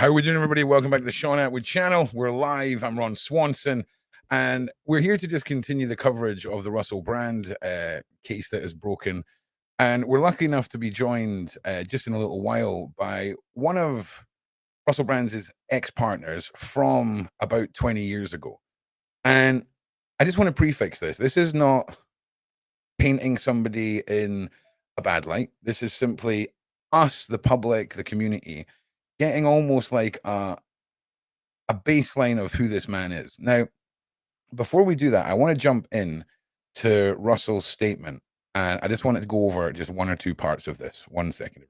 How are we doing, everybody? Welcome back to the Sean Atwood channel. We're live. I'm Ron Swanson, and we're here to just continue the coverage of the Russel Brand case that is broken. And we're lucky enough to be joined just in a little while by one of Russel Brand's ex-partners from about 20 years ago. And I just want to prefix this. This is not painting somebody in a bad light. This is simply us, the public, the community, getting almost like a baseline of who this man is. Now, before we do that, I want to jump in to Russell's statement. And I just wanted to go over just one or two parts of this. 1 second.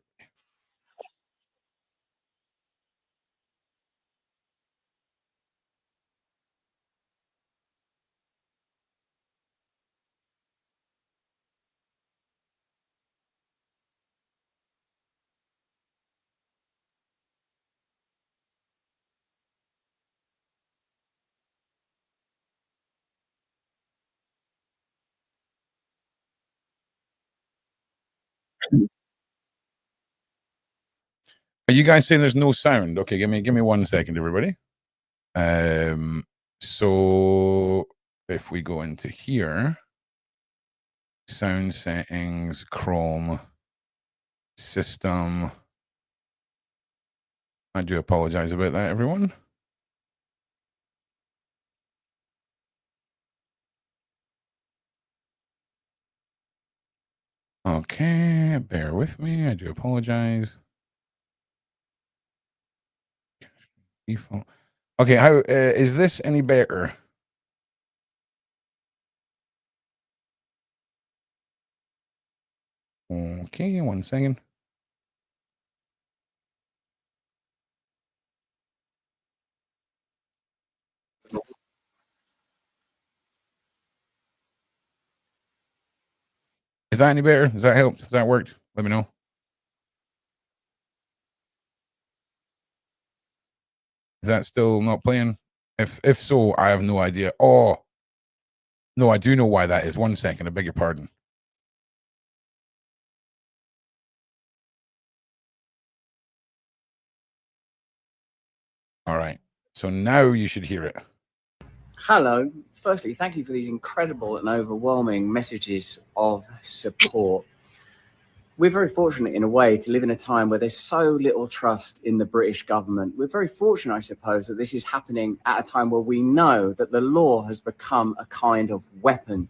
Are you guys saying there's no sound? Okay, give me 1 second, everybody. So if we go into here, sound settings, Chrome, system. I do apologize about that, everyone. Okay, bear with me. I do apologize. Default. Okay, how is this any better? Okay, 1 second. Is that any better? Does that help? Does that work? Let me know. Is that still not playing? If so, I have no idea. Oh, no, I do know why that is. 1 second. I beg your pardon. All right. So now you should hear it. Hello. Firstly, thank you for these incredible and overwhelming messages of support. We're very fortunate in a way to live in a time where there's so little trust in the British government. We're very fortunate, I suppose, that this is happening at a time where we know that the law has become a kind of weapon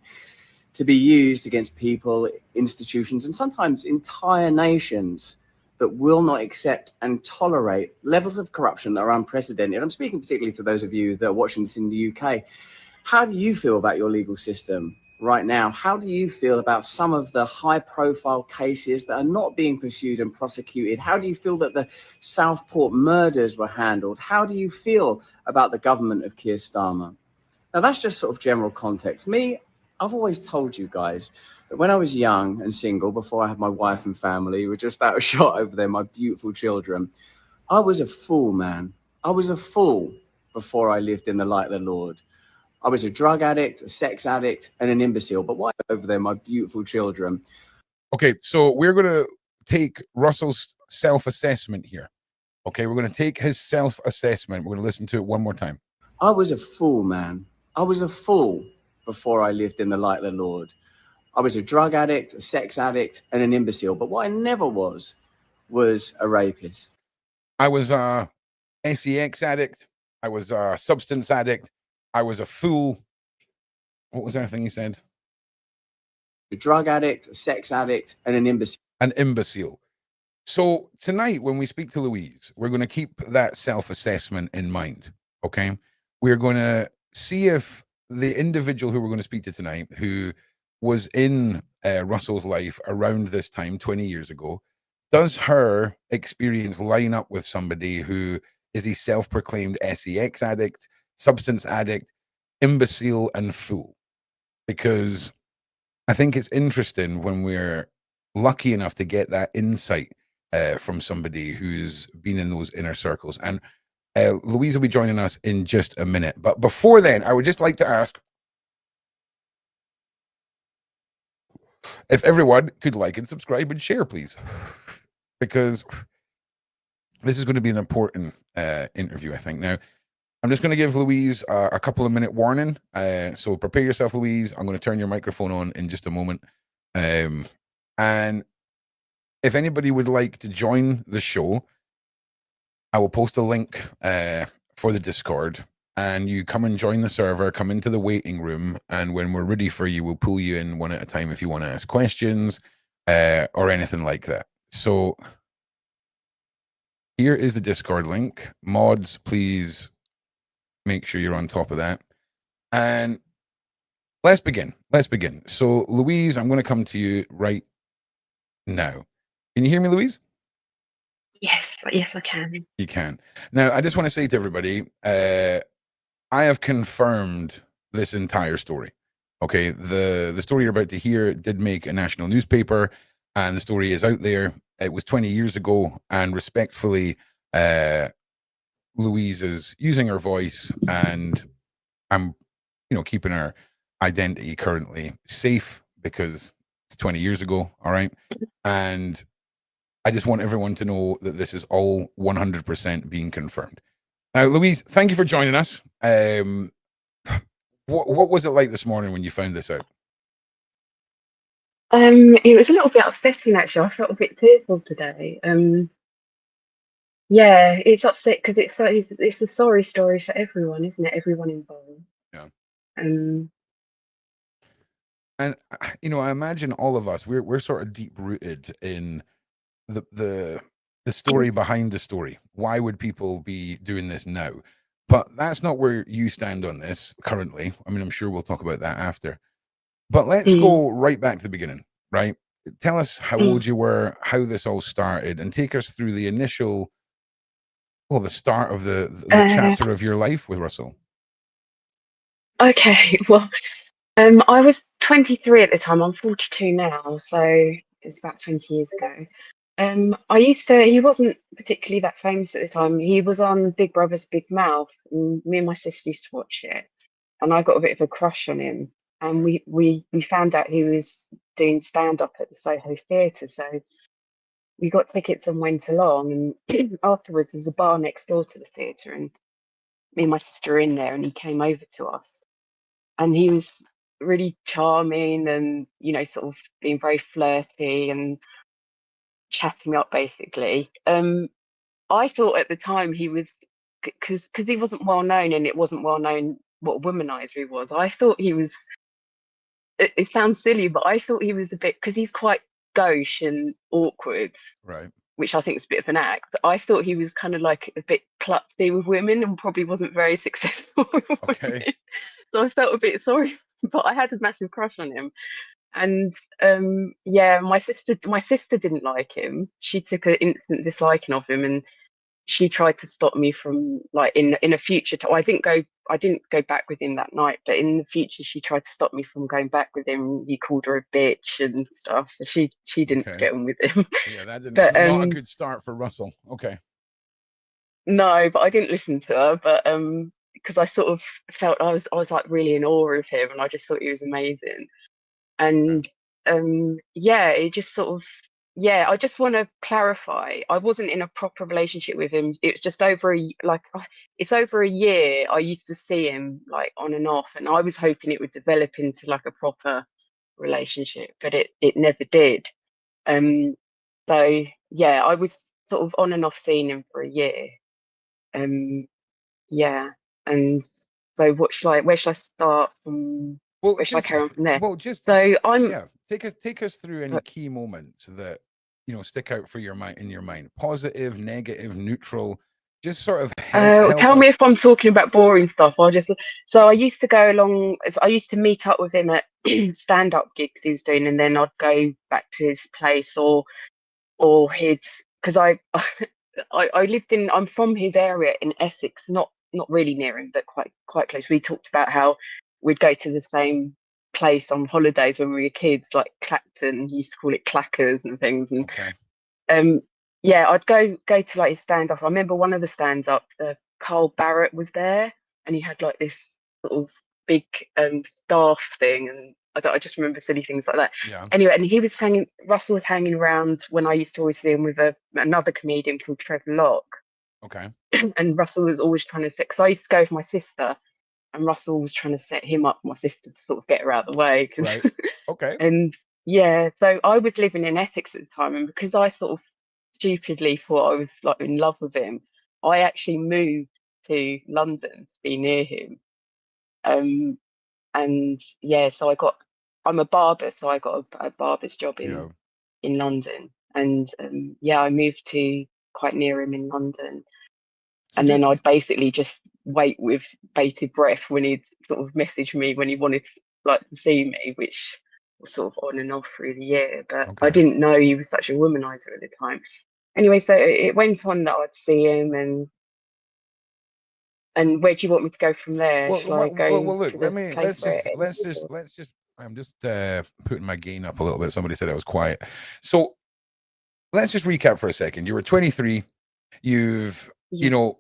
to be used against people, institutions, and sometimes entire nations that will not accept and tolerate levels of corruption that are unprecedented. I'm speaking particularly to those of you that are watching this in the UK. How do you feel about your legal system right now? How do you feel about some of the high-profile cases that are not being pursued and prosecuted? How do you feel that the Southport murders were handled? How do you feel about the government of Keir Starmer? Now, that's just sort of general context. I've always told you guys that when I was young and single, before I had my wife and family, we were just about a shot over there, my beautiful children, I was a fool, man. I was a fool before I lived in the light of the Lord. I was a drug addict, a sex addict, and an imbecile. But why over there, my beautiful children? Okay, so we're going to take Russell's self-assessment here. Okay, we're going to take his self-assessment. We're going to listen to it one more time. I was a fool, man. I was a fool before I lived in the light of the Lord. I was a drug addict, a sex addict, and an imbecile. But what I never was a rapist. I was a sex addict. I was a substance addict. I was a fool. What was everything you said? A drug addict, a sex addict, and an imbecile. An imbecile. So tonight, when we speak to Louise, we're going to keep that self-assessment in mind. Okay, we're going to see if the individual who we're going to speak to tonight, who was in Russell's life around this time 20 years ago, does her experience line up with somebody who is a self-proclaimed sex addict, substance addict, imbecile, and fool? Because I think it's interesting when we're lucky enough to get that insight from somebody who's been in those inner circles. And Louise will be joining us in just a minute. But before then, I would just like to ask if everyone could like and subscribe and share, please. Because this is going to be an important interview, I think. Now, I'm just going to give Louise a couple of minute warning. So prepare yourself, Louise. I'm going to turn your microphone on in just a moment. And if anybody would like to join the show, I will post a link for the Discord, and you come and join the server, come into the waiting room, and when we're ready for you, we'll pull you in one at a time if you want to ask questions or anything like that. So here is the Discord link. Mods, please make sure you're on top of that. And let's begin. Let's begin. So, Louise, I'm going to come to you right now. Can you hear me, Louise? Yes, I can. You can. Now, I just want to say to everybody, I have confirmed this entire story. Okay, the story you're about to hear did make a national newspaper, and the story is out there. It was 20 years ago, and respectfully, Louise is using her voice, and I'm, keeping her identity currently safe because it's 20 years ago. All right, and I just want everyone to know that this is all 100% being confirmed. Now, Louise, thank you for joining us. What was it like this morning when you found this out? It was a little bit upsetting actually. I felt a bit tearful today. Yeah, it's upset because it's a sorry story for everyone, isn't it? Everyone involved. Yeah. Um, And I imagine all of us we're sort of deep rooted in the story behind the story. Why would people be doing this now? But that's not where you stand on this currently. I mean, I'm sure we'll talk about that after. But let's go right back to the beginning, right? Tell us how old you were, how this all started, and take us through the initial, the start of the chapter of your life with Russell. Okay, well, I was 23 at the time. I'm 42 now, so it's about 20 years ago. He wasn't particularly that famous at the time. He was on Big Brother's Big Mouth, and me and my sister used to watch it, and I got a bit of a crush on him. And we found out he was doing stand up at the Soho Theatre, so we got tickets and went along. And afterwards, there's a bar next door to the theatre, and me and my sister are in there, and he came over to us, and he was really charming, and sort of being very flirty and chatting up basically. I thought at the time he was, because he wasn't well known, and it wasn't well known what a womanizer he was. I thought he was. It sounds silly, but I thought he was a bit, because he's quite gauche and awkward, Right. which I think is a bit of an act. But I thought he was kind of like a bit klutzy with women and probably wasn't very successful with women. So I felt a bit sorry, but I had a massive crush on him. And yeah, my sister didn't like him. She took an instant disliking of him, and she tried to stop me from, like, in a future I didn't go back with him that night, but in the future she tried to stop me from going back with him. He called her a bitch and stuff, so she didn't get on with him. Yeah, that didn't But not a good start for Russell. Okay. No, but I didn't listen to her, but because I sort of felt I was like really in awe of him, and I just thought he was amazing. And yeah, it just sort of, yeah, I just want to clarify, I wasn't in a proper relationship with him. It was just it's over a year. I used to see him like on and off, and I was hoping it would develop into like a proper relationship, but it never did. So yeah, I was sort of on and off seeing him for a year. Yeah, and so where shall I start from? Well, Where shall I carry on from there? Well, just So I'm yeah. Take us through any key moments that stick out for your mind. Positive, negative, neutral. Just sort of help tell us. me if I'm talking about boring stuff. So I used to go along. I used to meet up with him at stand-up gigs he was doing, and then I'd go back to his place or his, because I lived in. I'm from his area in Essex, not really near him, but quite close. We talked about how we'd go to the same place on holidays when we were kids, like Clacton. He used to call it Clackers and things. And yeah, I'd go to like his stand up. I remember one of the stands up, Carl Barrett was there, and he had like this sort of big staff thing, and I just remember silly things like that. Yeah. Anyway, and Russell was hanging around when I used to always see him with another comedian called Trevor Locke. Okay. And Russell was always trying to set, because I used to go with my sister, and Russell was trying to set him up, my sister, to sort of get her out of the way. Right. Okay. And yeah, so I was living in Essex at the time, and because I sort of stupidly thought I was like in love with him, I actually moved to London to be near him. And yeah, so I'm a barber, so I got a barber's job Yeah. in London, and yeah, I moved to quite near him in London, So and then just I'd basically just wait with bated breath when he'd sort of message me when he wanted to see me, which was sort of on and off through the year, but I okay. didn't know he was such a womanizer at the time. Anyway, so it went on that I'd see him, and where do you want me to go from there? Well, Shall I go look. to the place where it ended? Let's just. I'm just putting my gain up a little bit. Somebody said I was quiet, so let's just recap for a second. You were 23. You've Yeah.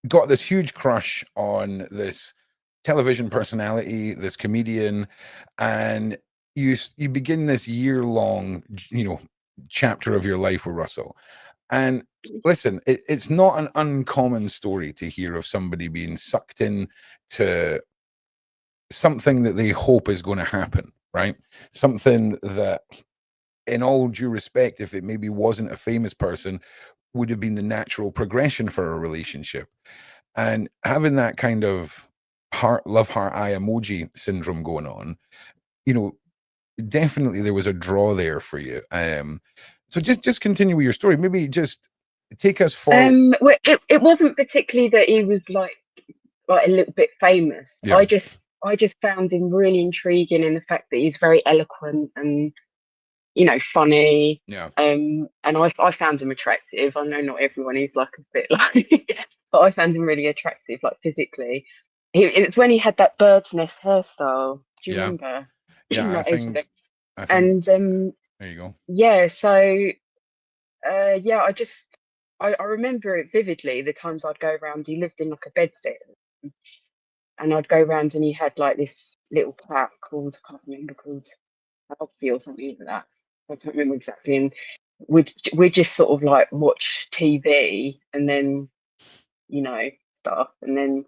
got this huge crush on this television personality, this comedian, and you begin this year-long chapter of your life with Russell. And listen, it's not an uncommon story to hear of somebody being sucked in to something that they hope is going to happen, right? Something that, in all due respect, if it maybe wasn't a famous person, would have been the natural progression for a relationship. And having that kind of love heart eye emoji syndrome going on, definitely there was a draw there for you. So just continue with your story. Maybe just take us for. Well, it wasn't particularly that he was like a little bit famous. Yeah. I just found him really intriguing in the fact that he's very eloquent and funny. Yeah. And I found him attractive. I know not everyone is like a bit like, but I found him really attractive, like physically. It's when he had that bird's nest hairstyle. Do you Yeah. remember? Yeah, Like I ages ago. think And there you go. yeah, so yeah, I remember it vividly. The times I'd go around, he lived in like a bedsit, and I'd go around and he had like this little plaque called, I can't remember, called Alfie or something like that. I can't remember exactly. And we'd just sort of like watch TV and then stuff, and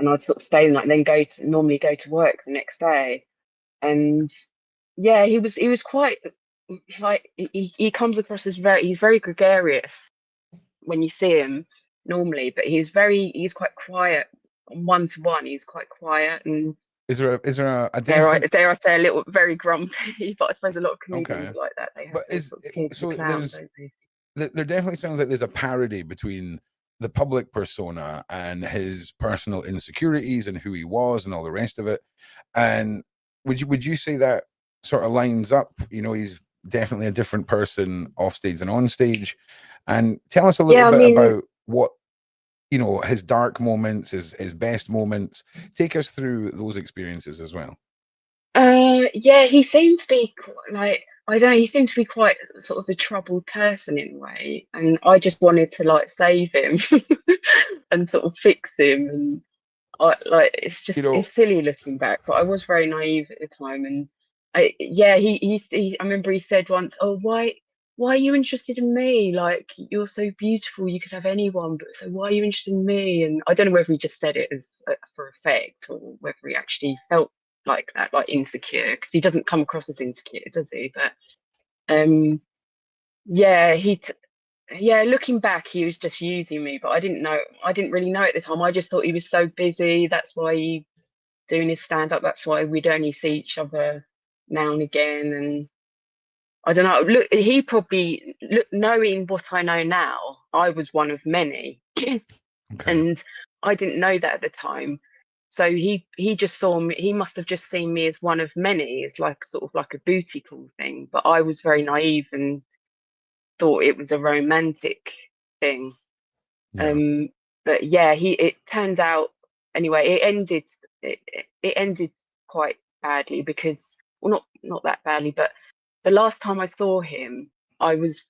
I'd sort of stay the night and then normally go to work the next day. And yeah, he was quite like he comes across as he's very gregarious when you see him normally, but he's quite quiet. One to one, he's quite quiet, and Is there a dare I definite? say a little very grumpy. But I suppose a lot of comedians Okay, are like that. They have but those sort of kids, the so clown, don't they? there definitely sounds like there's a parody between the public persona and his personal insecurities and who he was and all the rest of it. And would you say that sort of lines up? He's definitely a different person off stage and on stage. And tell us a little Yeah, I bit mean, about what his dark moments, his best moments. Take us through those experiences as well. yeah, he seemed to be like, I don't know, he seemed to be quite sort of a troubled person in a way, and I just wanted to like save him and sort of fix him. And it's silly looking back, but I was very naive at the time. And I remember he said once, "Oh, why are you interested in me? Like, you're so beautiful, you could have anyone, but so why are you interested in me?" And I don't know whether he just said it as for effect, or whether he actually felt like that, like insecure, because he doesn't come across as insecure, does he? But yeah, yeah, looking back, he was just using me, but I didn't really know at the time. I just thought he was so busy. That's why he doing his stand up. That's why we'd only see each other now and again. And I don't know. Look, he probably knowing what I know now, I was one of many, Okay. and I didn't know that at the time. So he just saw me. He must have just seen me as one of many. It's like sort of like a booty call thing. But I was very naive and thought it was a romantic thing. Yeah. But yeah, it turned out anyway. It ended quite badly because, well, not that badly, but the last time I saw him, I was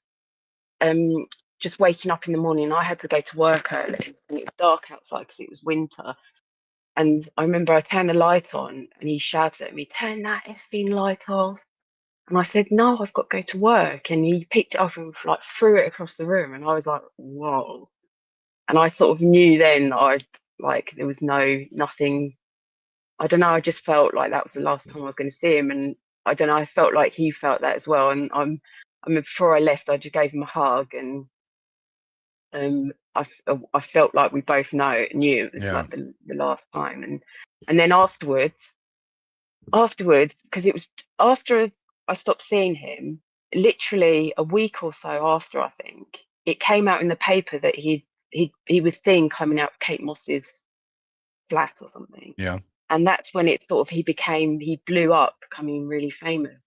just waking up in the morning. And I had to go to work early, and it was dark outside because it was winter. And I remember I turned the light on, and he shouted at me, "Turn that effing light off!" And I said, "No, I've got to go to work." And he picked it up and like threw it across the room, and I was like, "Whoa!" And I sort of knew then there was nothing. I don't know. I just felt like that was the last time I was going to see him, and I don't know. I felt like he felt that as well. And I mean, before I left, I just gave him a hug, and I felt like we both knew it was like the last time. And then afterwards, because it was after I stopped seeing him, literally a week or so after, I think it came out in the paper that he was seen coming out of Kate Moss's flat or something. Yeah. And that's when it sort of he blew up, becoming really famous.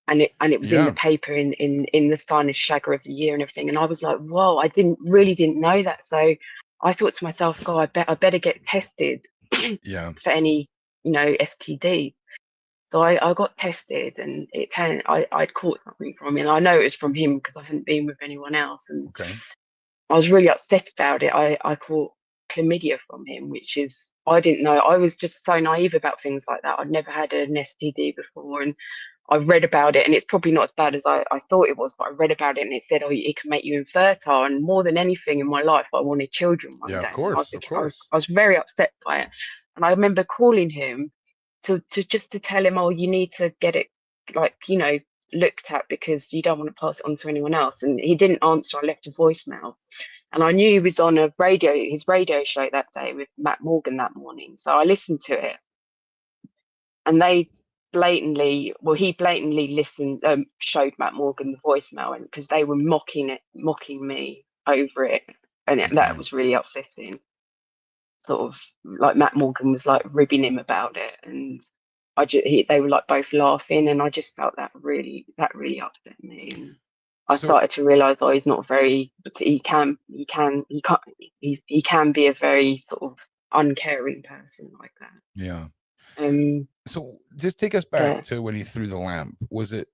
And it was in the paper in the finest shagger of the year and everything. And I was like, whoa, I really didn't know that. So I thought to myself, God, I better get tested for any, STD. So I got tested, and I'd caught something from him. And I know it was from him because I hadn't been with anyone else. And I was really upset about it. I caught chlamydia from him, which is, I didn't know. I was just so naive about things like that. I'd never had an STD before, and I read about it, and it's probably not as bad as I thought it was, but I read about it, and it said, it can make you infertile. And more than anything in my life, I wanted children one day. Of course. I was very upset by it. And I remember calling him to just to tell him, you need to get it, looked at, because you don't want to pass it on to anyone else. And he didn't answer. I left a voicemail. And I knew he was on his radio show that day with Matt Morgan that morning. So I listened to it. And he blatantly showed Matt Morgan the voicemail, and because they were mocking me over it. And that was really upsetting. Sort of like Matt Morgan was like ribbing him about it. And they were like both laughing. And I just felt that really upset me. And I started to realize, he's not very, he can be a very sort of uncaring person like that. Yeah. So just take us back to when he threw the lamp. Was it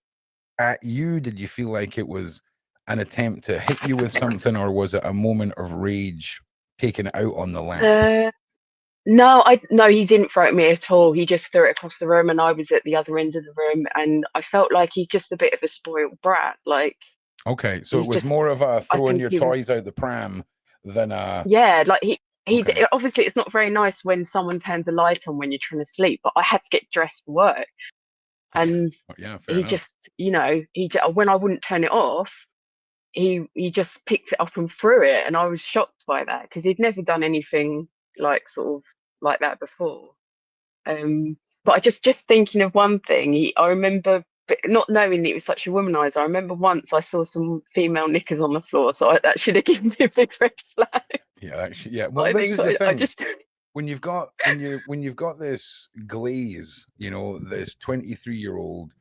at you? Did you feel like it was an attempt to hit you with something, or was it a moment of rage taking it out on the lamp? No, he didn't throw it at me at all. He just threw it across the room, and I was at the other end of the room, and I felt like he's just a bit of a spoiled brat. Like, okay, so it was more of a throwing your toys out the pram than a obviously it's not very nice when someone turns a light on when you're trying to sleep, but I had to get dressed for work, and he just, when I wouldn't turn it off, he just picked it up and threw it, and I was shocked by that because he'd never done anything like sort of like that before. But I just thinking of one thing, I remember, but not knowing it was such a womanizer. I remember once I saw some female knickers on the floor, so that should have given me a big red flag. Well, this is the thing. When you've got this glaze, this 23-year-old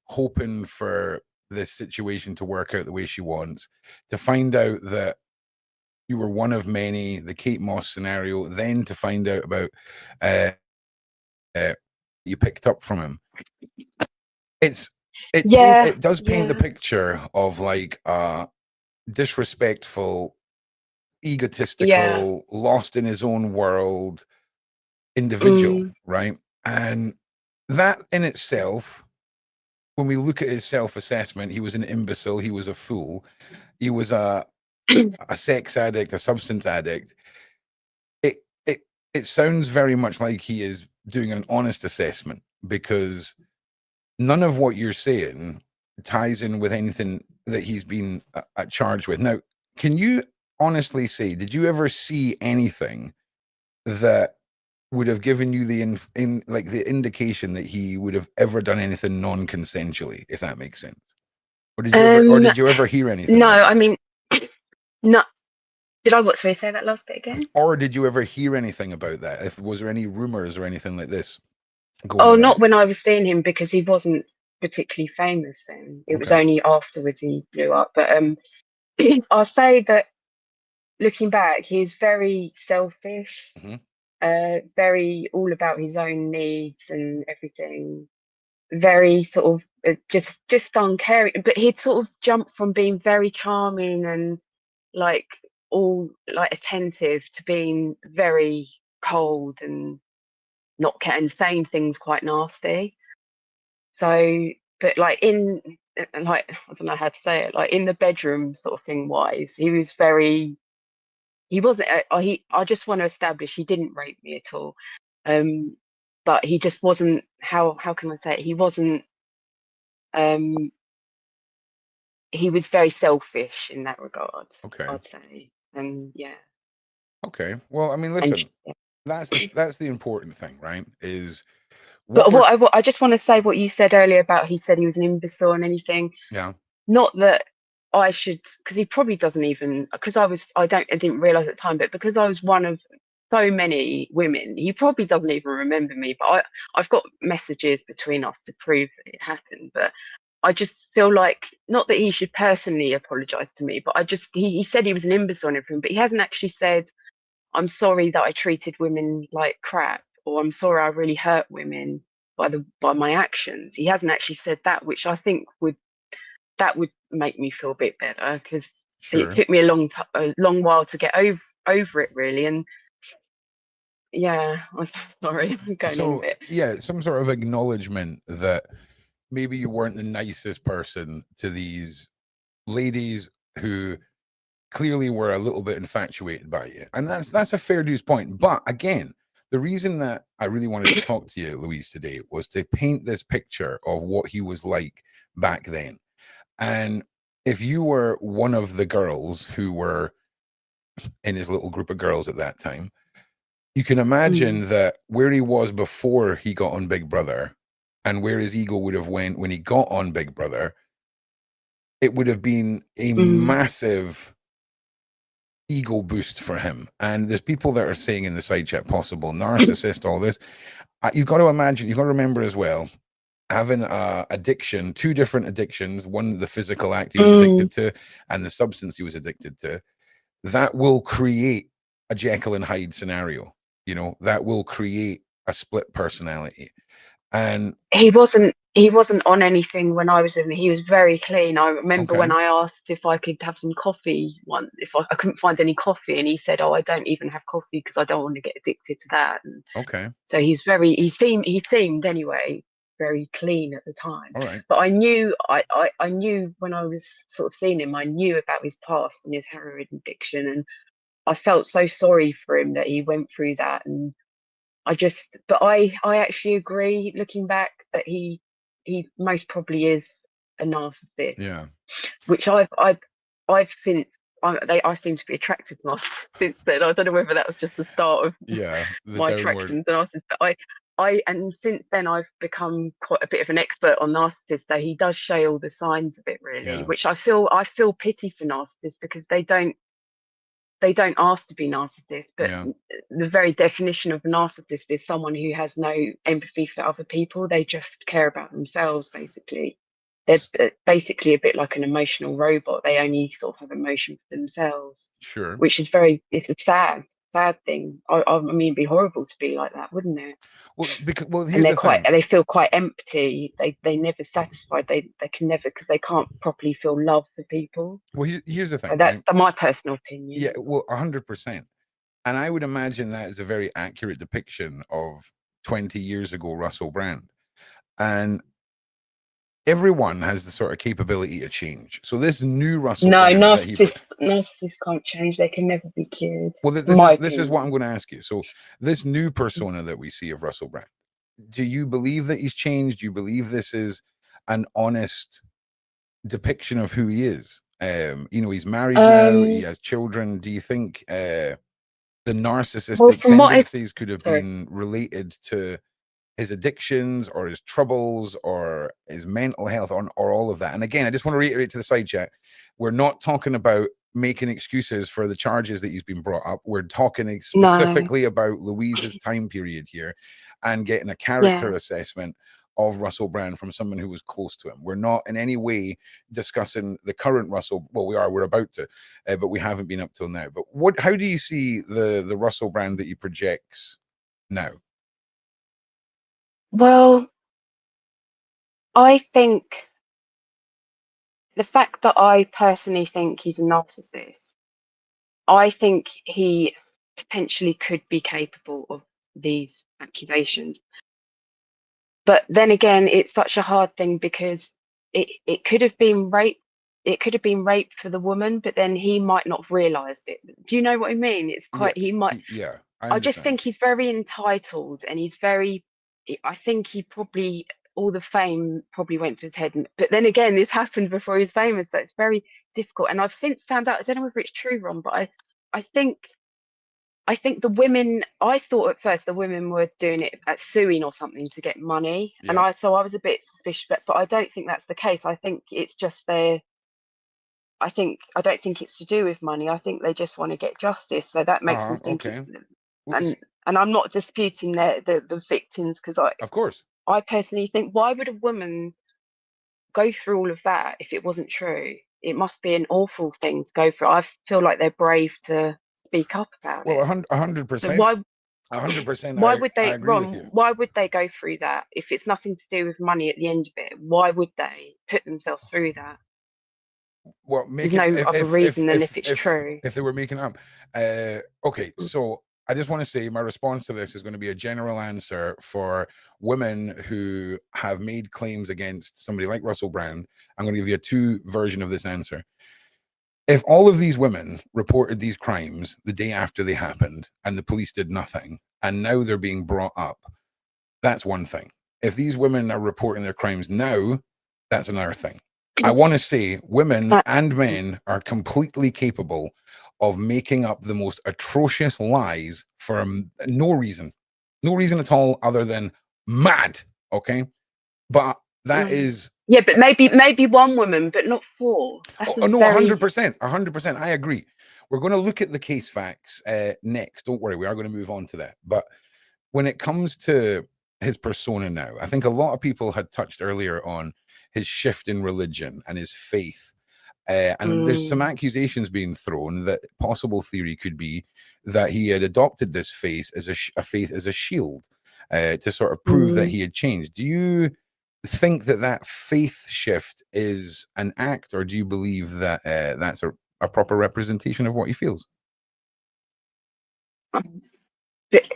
hoping for this situation to work out the way she wants, to find out that you were one of many, the Kate Moss scenario, then to find out about you picked up from him. It does paint the picture of like disrespectful, egotistical, lost in his own world individual, right? And that in itself, when we look at his self-assessment, he was an imbecile, he was a fool, he was a sex addict, a substance addict. It sounds very much like he is doing an honest assessment, because none of what you're saying ties in with anything that he's been charged with. Now, can you honestly say, did you ever see anything that would have given you the indication that he would have ever done anything non-consensually, if that makes sense? Or did you ever hear anything? No, I mean, no. Did I say that last bit again? Or did you ever hear anything about that? Was there any rumors or anything like this going on? Not when I was seeing him, because he wasn't particularly famous then. It was only afterwards he blew up. But I'll say that looking back, he's very selfish, very all about his own needs and everything. Very sort of just uncaring. But he'd sort of jumped from being very charming and like all like attentive to being very cold and not and saying things quite nasty. So, but like I don't know how to say it, like in the bedroom sort of thing wise, he was very he wasn't. I just want to establish he didn't rape me at all. But he just wasn't. How can I say it? He wasn't. He was very selfish in that regard. Okay. I'd say, and yeah. Okay. Well, I mean, listen, that's the important thing, right? Is but what I just want to say what you said earlier about he said he was an imbecile and anything. Yeah. Not that I should, because he probably doesn't even, because I didn't realize at the time, but because I was one of so many women, he probably doesn't even remember me. But I've got messages between us to prove that it happened. But I just feel like, not that he should personally apologize to me, but he said he was an imbecile and everything, but he hasn't actually said, I'm sorry that I treated women like crap, or I'm sorry I really hurt women by my actions. He hasn't actually said that, which I think would make me feel a bit better, because it took me a long while to get over it, really. And yeah, I'm sorry, I'm going on a bit. Yeah, some sort of acknowledgement that maybe you weren't the nicest person to these ladies who clearly were a little bit infatuated by you, and that's a fair dues point. But again, the reason that I really wanted to talk to you, Louise, today was to paint this picture of what he was like back then. And if you were one of the girls who were in his little group of girls at that time, you can imagine that where he was before he got on Big Brother and where his ego would have went when he got on Big Brother, it would have been a massive ego boost for him. And there's people that are saying in the side chat, possible narcissist, all this. You've got to imagine, you've got to remember as well, having addiction, two different addictions, one the physical act he was addicted to and the substance he was addicted to, that will create a Jekyll and Hyde scenario. You know, that will create a split personality. And he wasn't on anything when I was with him. He was very clean. I remember when I asked if I could have some coffee once, if I couldn't find any coffee, and he said, "Oh, I don't even have coffee because I don't want to get addicted to that." And so he seemed anyway very clean at the time. All right. But I knew when I was sort of seeing him, I knew about his past and his heroin addiction, and I felt so sorry for him that he went through that. And but I actually agree, looking back, that he most probably is a narcissist. Yeah. Which I've since I seem to be attracted to narcissists since then. I don't know whether that was just the start of my attraction to narcissists. But and since then I've become quite a bit of an expert on narcissists. So he does show all the signs of it, really, which I feel pity for narcissists, because they don't ask to be narcissists, but the very definition of a narcissist is someone who has no empathy for other people. They just care about themselves, basically. They're basically a bit like an emotional robot. They only sort of have emotion for themselves. Sure. Which is it's a sad thing. I mean, it'd be horrible to be like that, wouldn't it? Well, here's the thing. They feel quite empty. They never satisfied. They can never, because they can't properly feel love for people. Well, here's the thing. So that's my personal opinion. Yeah, well, 100%. And I would imagine that is a very accurate depiction of 20 years ago Russell Brand. And everyone has the sort of capability to change. So this new Russell Brand, narcissists can't change. They can never be cured. Well, this is what I'm going to ask you. So this new persona that we see of Russell Brand, do you believe that he's changed? Do you believe this is an honest depiction of who he is? You know, he's married now, he has children. Do you think the narcissistic tendencies could have been related to his addictions or his troubles or his mental health or all of that? And again, I just want to reiterate to the side chat, we're not talking about making excuses for the charges that he's been brought up. We're talking specifically about Louise's time period here and getting a character assessment of Russell Brand from someone who was close to him. We're not in any way discussing the current Russell. Well, we're about to, but we haven't been up till now. But how do you see the Russell Brand that he projects now? Well, I think the fact that I personally think he's a narcissist, I think he potentially could be capable of these accusations. But then again, it's such a hard thing, because it could have been rape. it could have been rape for the woman, but then he might not have realised it. Do you know what I mean? It's Yeah, quite, he might, yeah, I I just understand. think he's very entitled, and he's very, I think he probably, all the fame probably went to his head. But then again, this happened before he was famous, so it's very difficult. And I've since found out, I don't know whether it's true, Ron, but I think the women, I thought at first the women were doing it at suing or something to get money. And Yeah. so I was a bit suspicious, but I don't think that's the case. I think it's just I don't think it's to do with money. I think they just want to get justice. So that makes me think Okay. it's, Well, and I'm not disputing the victims, because of course. I personally think, why would a woman go through all of that if it wasn't true? It must be an awful thing to go through. I feel like they're brave to speak up about Well, it. 100%. So why 100%. would I they, agree with Ron, you. why would they go through that if it's nothing to do with money at the end of it? Why would they put themselves through that? Well, There's make it no other reason than if it's true. if they were making up. Okay, so I just want to say my response to this is going to be a general answer for women who have made claims against somebody like Russell Brand. I'm going to give you a two version of this answer. If all of these women reported these crimes the day after they happened and the police did nothing, and now they're being brought up, that's one thing. If these women are reporting their crimes now, that's another thing. I want to say women and men are completely capable of making up the most atrocious lies for no reason at all, other than mad. Okay. But that is, Yeah, but maybe one woman, but not four. That's oh no, very 100%. I agree. We're going to look at the case facts next. Don't worry. We are going to move on to that. But when it comes to his persona now, I think a lot of people had touched earlier on his shift in religion and his faith. And there's some accusations being thrown that possible theory could be that he had adopted this faith as a faith as a shield to sort of prove that he had changed. Do you think that that faith shift is an act, or do you believe that that's a proper representation of what he feels?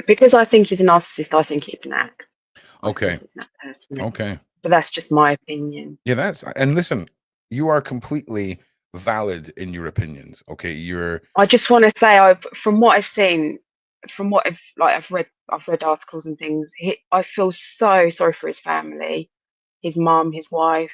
because I think he's a narcissist. I think it's an act. Okay. I think that personally. Okay. But that's just my opinion. Yeah, and listen, you are completely valid in your opinions. Okay, I just want to say, from what I've seen, from what I've read articles and things. I feel so sorry for his family, his mum, his wife.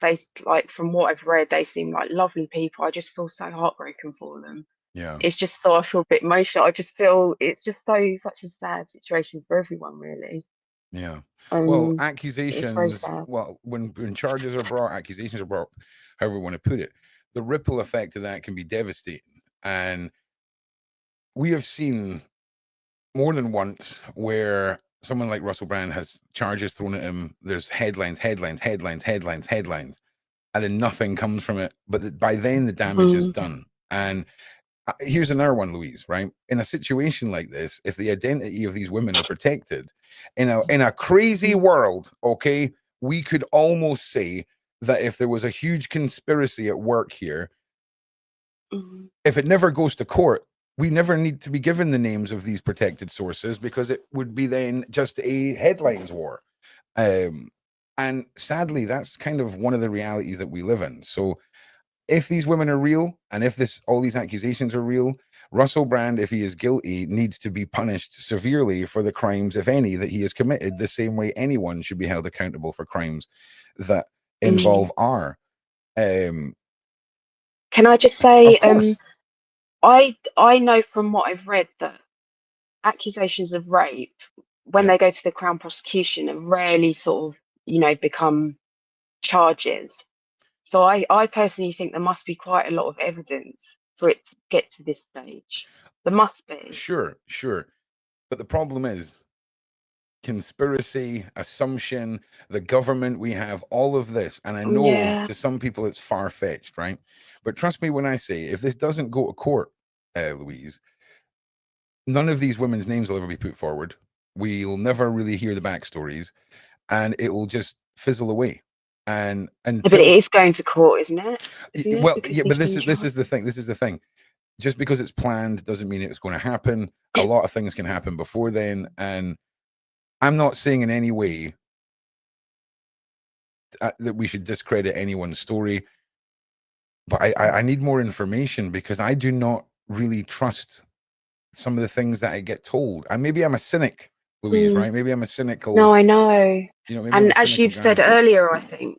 They, like, from what I've read, they seem like lovely people. I just feel so heartbroken for them. yeah. It's just, so I feel a bit emotional. I just feel it's just such a sad situation for everyone, really. Yeah. Well, It's very accusations, sad. well, when charges are brought, accusations are brought, however you want to put it, the ripple effect of that can be devastating. And we have seen more than once where someone like Russell Brand has charges thrown at him. There's headlines, and then nothing comes from it. But by then the damage is done. And here's another one, Louise, right? In a situation like this, if the identity of these women are protected in a crazy world, okay, we could almost say that if there was a huge conspiracy at work here, if it never goes to court, we never need to be given the names of these protected sources, because it would be then just a headlines war. And sadly, that's kind of one of the realities that we live in. So if these women are real, and if all these accusations are real, Russell Brand, if he is guilty, needs to be punished severely for the crimes, if any, that he has committed, the same way anyone should be held accountable for crimes that involve R. Can I just say, Of course. I know from what I've read that accusations of rape, when they go to the Crown prosecution, are rarely sort of, become charges. So I personally think there must be quite a lot of evidence for it to get to this stage. There must be. Sure. But the problem is conspiracy, assumption, the government, we have all of this. And I know to some people it's far-fetched, right? But trust me when I say, if this doesn't go to court, Louise, none of these women's names will ever be put forward. We'll never really hear the backstories, and it will just fizzle away. And But it is going to court, isn't it? Well, yeah, but this is the thing. This is the thing. Just because it's planned doesn't mean it's going to happen. A lot of things can happen before then, and I'm not saying in any way that we should discredit anyone's story. but I need more information because I do not really trust some of the things that I get told. And maybe I'm a cynic, Louise, right? Maybe I'm a cynical, No, I know. maybe I'm a And as cynical you've said guy. earlier, I think,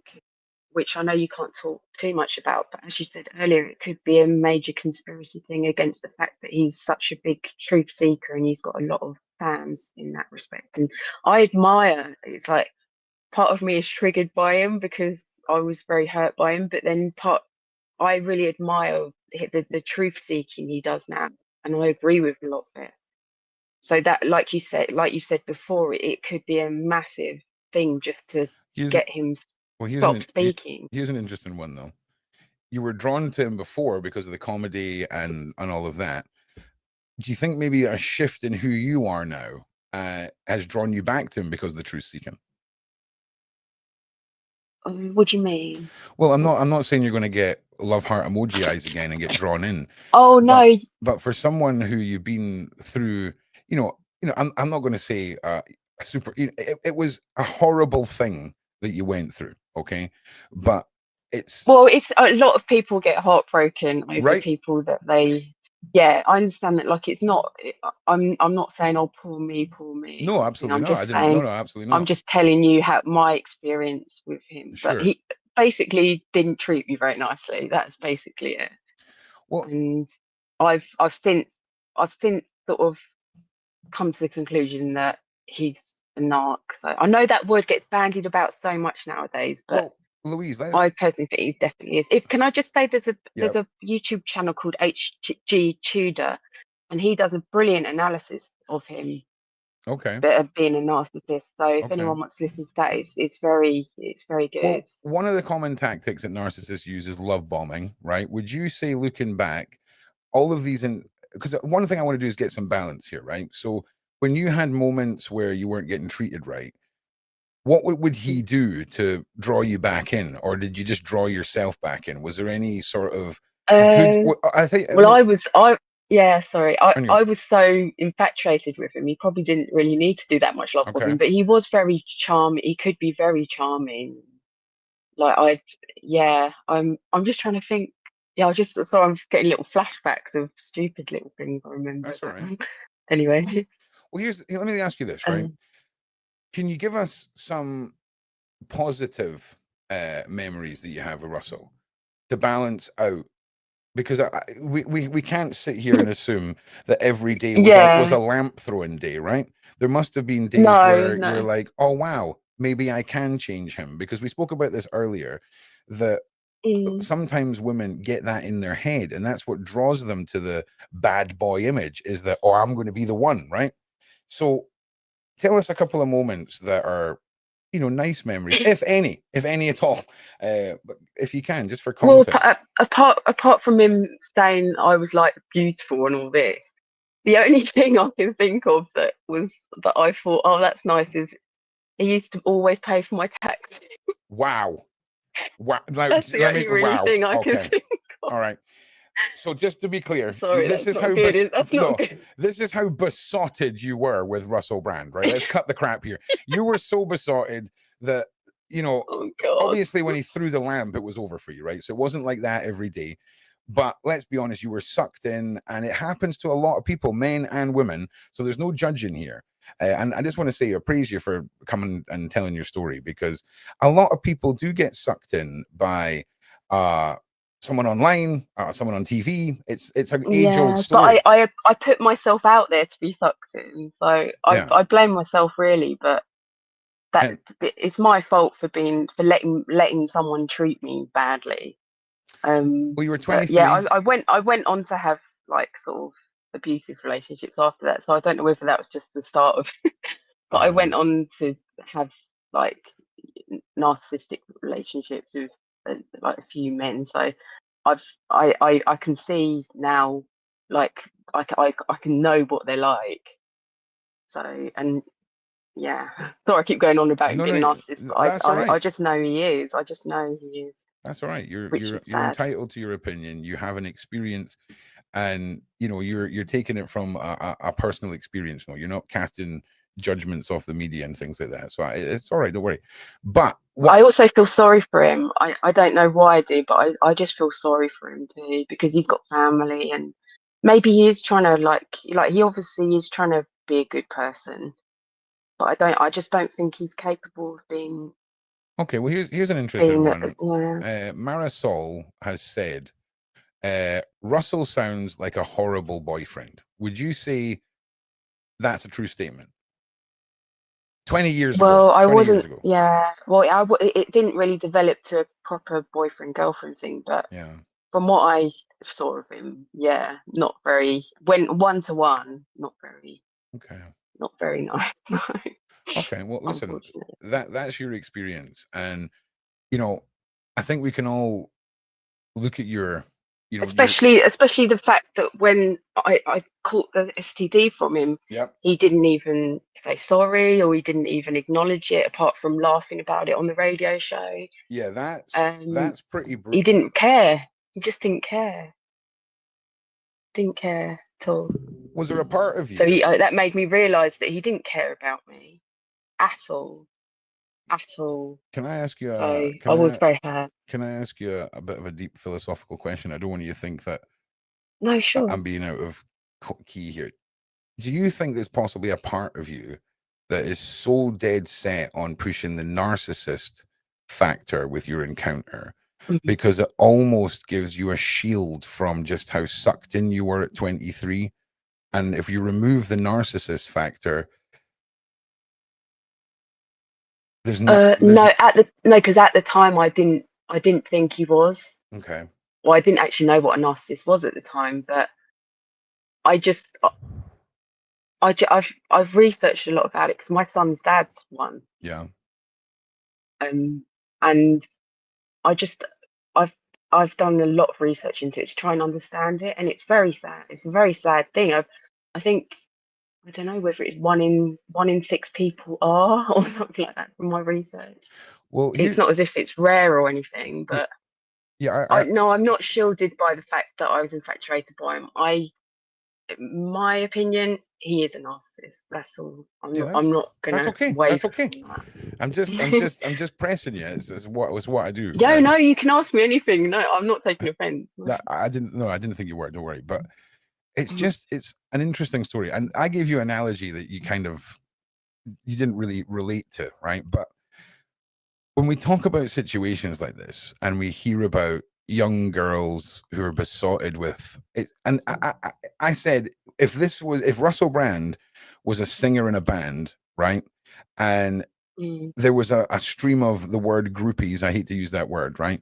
which I know you can't talk too much about, but as you said earlier, it could be a major conspiracy thing against the fact that he's such a big truth seeker and he's got a lot of fans in that respect. And I admire, it's like part of me is triggered by him because I was very hurt by him, but then I really admire the truth seeking he does now, and I agree with a lot of it. So that, like you said before, it could be a massive thing just to get him stop speaking. Here's an interesting one though. You were drawn to him before because of the comedy and all of that. Do you think maybe a shift in who you are now has drawn you back to him because of the truth seeking? What do you mean? Well, I'm not saying you're going to get love heart emoji eyes again and get drawn in. Oh no! But for someone who you've been through, I'm not going to say super. It was a horrible thing that you went through, okay? But it's a lot of people get heartbroken over right? people that they. Yeah, I understand that. Like, it's not. I'm not saying, oh, poor me. No, absolutely not. I'm just saying, saying, no, absolutely not. I'm just telling you how my experience with him. Sure. But he basically didn't treat me very nicely. That's basically it. Well, and I've since sort of come to the conclusion that he's a narc. So I know that word gets bandied about so much nowadays, but Louise, I personally think he definitely is. Can I just say there's a YouTube channel called HG Tudor, and he does a brilliant analysis of him. Okay. Being a narcissist. So if anyone wants to listen to that, it's very good. Well, one of the common tactics that narcissists use is love bombing, right? Would you say, looking back, all of these, because one thing I want to do is get some balance here, right? So when you had moments where you weren't getting treated right, what would he do to draw you back in, or did you just draw yourself back in? Was there any sort of good? I think. I was so infatuated with him. He probably didn't really need to do that much love bombing, but he was very charming. He could be very charming. Like I'm just trying to think. Yeah, I'm just getting little flashbacks of stupid little things I remember. That's all right. Anyway. Well, let me ask you this, right? Can you give us some positive memories that you have of Russell to balance out? Because we can't sit here and assume that every day was a lamp throwing day, right? There must have been days where you're like, oh wow, maybe I can change him. Because we spoke about this earlier, that sometimes women get that in their head, and that's what draws them to the bad boy image, is that, oh, I'm going to be the one, right? So tell us a couple of moments that are, nice memories, if any at all, but if you can, just for context. Well, apart from him saying I was like beautiful and all this, the only thing I can think of that I thought, oh, that's nice, is he used to always pay for my taxi. Wow. That's the only really thing I can think of. All right. So just to be clear, sorry, this is how besotted you were with Russell Brand, right? Let's cut the crap here. You were so besotted that, obviously when he threw the lamp, it was over for you, right? So it wasn't like that every day. But let's be honest, you were sucked in, and it happens to a lot of people, men and women. So there's no judging here. And I just want to say, I praise you for coming and telling your story, because a lot of people do get sucked in by someone online, someone on TV. It's an age-old story. But I put myself out there to be sucked in, so I blame myself really. But it's my fault for letting someone treat me badly. Well, you were 23. I went on to have like sort of abusive relationships after that, so I don't know whether that was just the start of but I went on to have like narcissistic relationships with like a few men, so I can see now, like I can know what they're like. So, and sorry, I keep going on about him being a narcissist, but I just know he is. That's all right. You're entitled to your opinion. You have an experience, and you're taking it from a personal experience. No, you're not casting judgments off the media and things like that. So it's all right. Don't worry. But I also feel sorry for him. I don't know why I do, but I just feel sorry for him too, because he's got family, and maybe he is trying to like he obviously is trying to be a good person, but I just don't think he's capable of being. Okay, well, here's an interesting one. Yeah. Marisol has said, Russell sounds like a horrible boyfriend. Would you say that's a true statement? 20 years Well, ago. I 20 years wasn't. ago. Yeah. Well, it didn't really develop to a proper boyfriend girlfriend thing, but Yeah. from what I saw of him, yeah, not very. When 1-to-1, not very. Okay. Not very nice. No. Okay. Well, listen, Unfortunately. that's your experience, and you know, I think we can all look at your, you know, Especially the fact that when I caught the STD from him, Yep. he didn't even say sorry, or he didn't even acknowledge it, apart from laughing about it on the radio show. Yeah, that's pretty brutal. He didn't care. He just didn't care. Didn't care at all. Was there a part of you? So that made me realise that he didn't care about me at all. At all. Can I ask you? So I was very hurt. Can I ask you a bit of a deep philosophical question? I don't want you to think that No, sure. I'm being out of key here. Do you think there's possibly a part of you that is so dead set on pushing the narcissist factor with your encounter because it almost gives you a shield from just how sucked in you were at 23? And if you remove the narcissist factor, there's no. Because at the time I didn't think he was. Okay. Well, I didn't actually know what a narcissist was at the time, but I've researched a lot about it because my son's dad's one. Yeah. And I've done a lot of research into it to try and understand it, and it's very sad. It's a very sad thing. I think I don't know whether it's one in 6 people are or something like that from my research. Well, it's not as if it's rare or anything, but yeah, no, I'm not shielded by the fact that I was infatuated by him. My opinion, he is a narcissist. That's all. I'm not gonna. That's okay. That's okay. I'm just pressing you. It's what I do. Yeah, no, you can ask me anything. No, I'm not taking offense. No. I didn't think you were. Don't worry. But it's just it's an interesting story, and I gave you an analogy that you didn't really relate to, right? But when we talk about situations like this, and we hear about young girls who are besotted with it, and I said, if Russell Brand was a singer in a band, right, and there was a stream of the word groupies, I hate to use that word, right,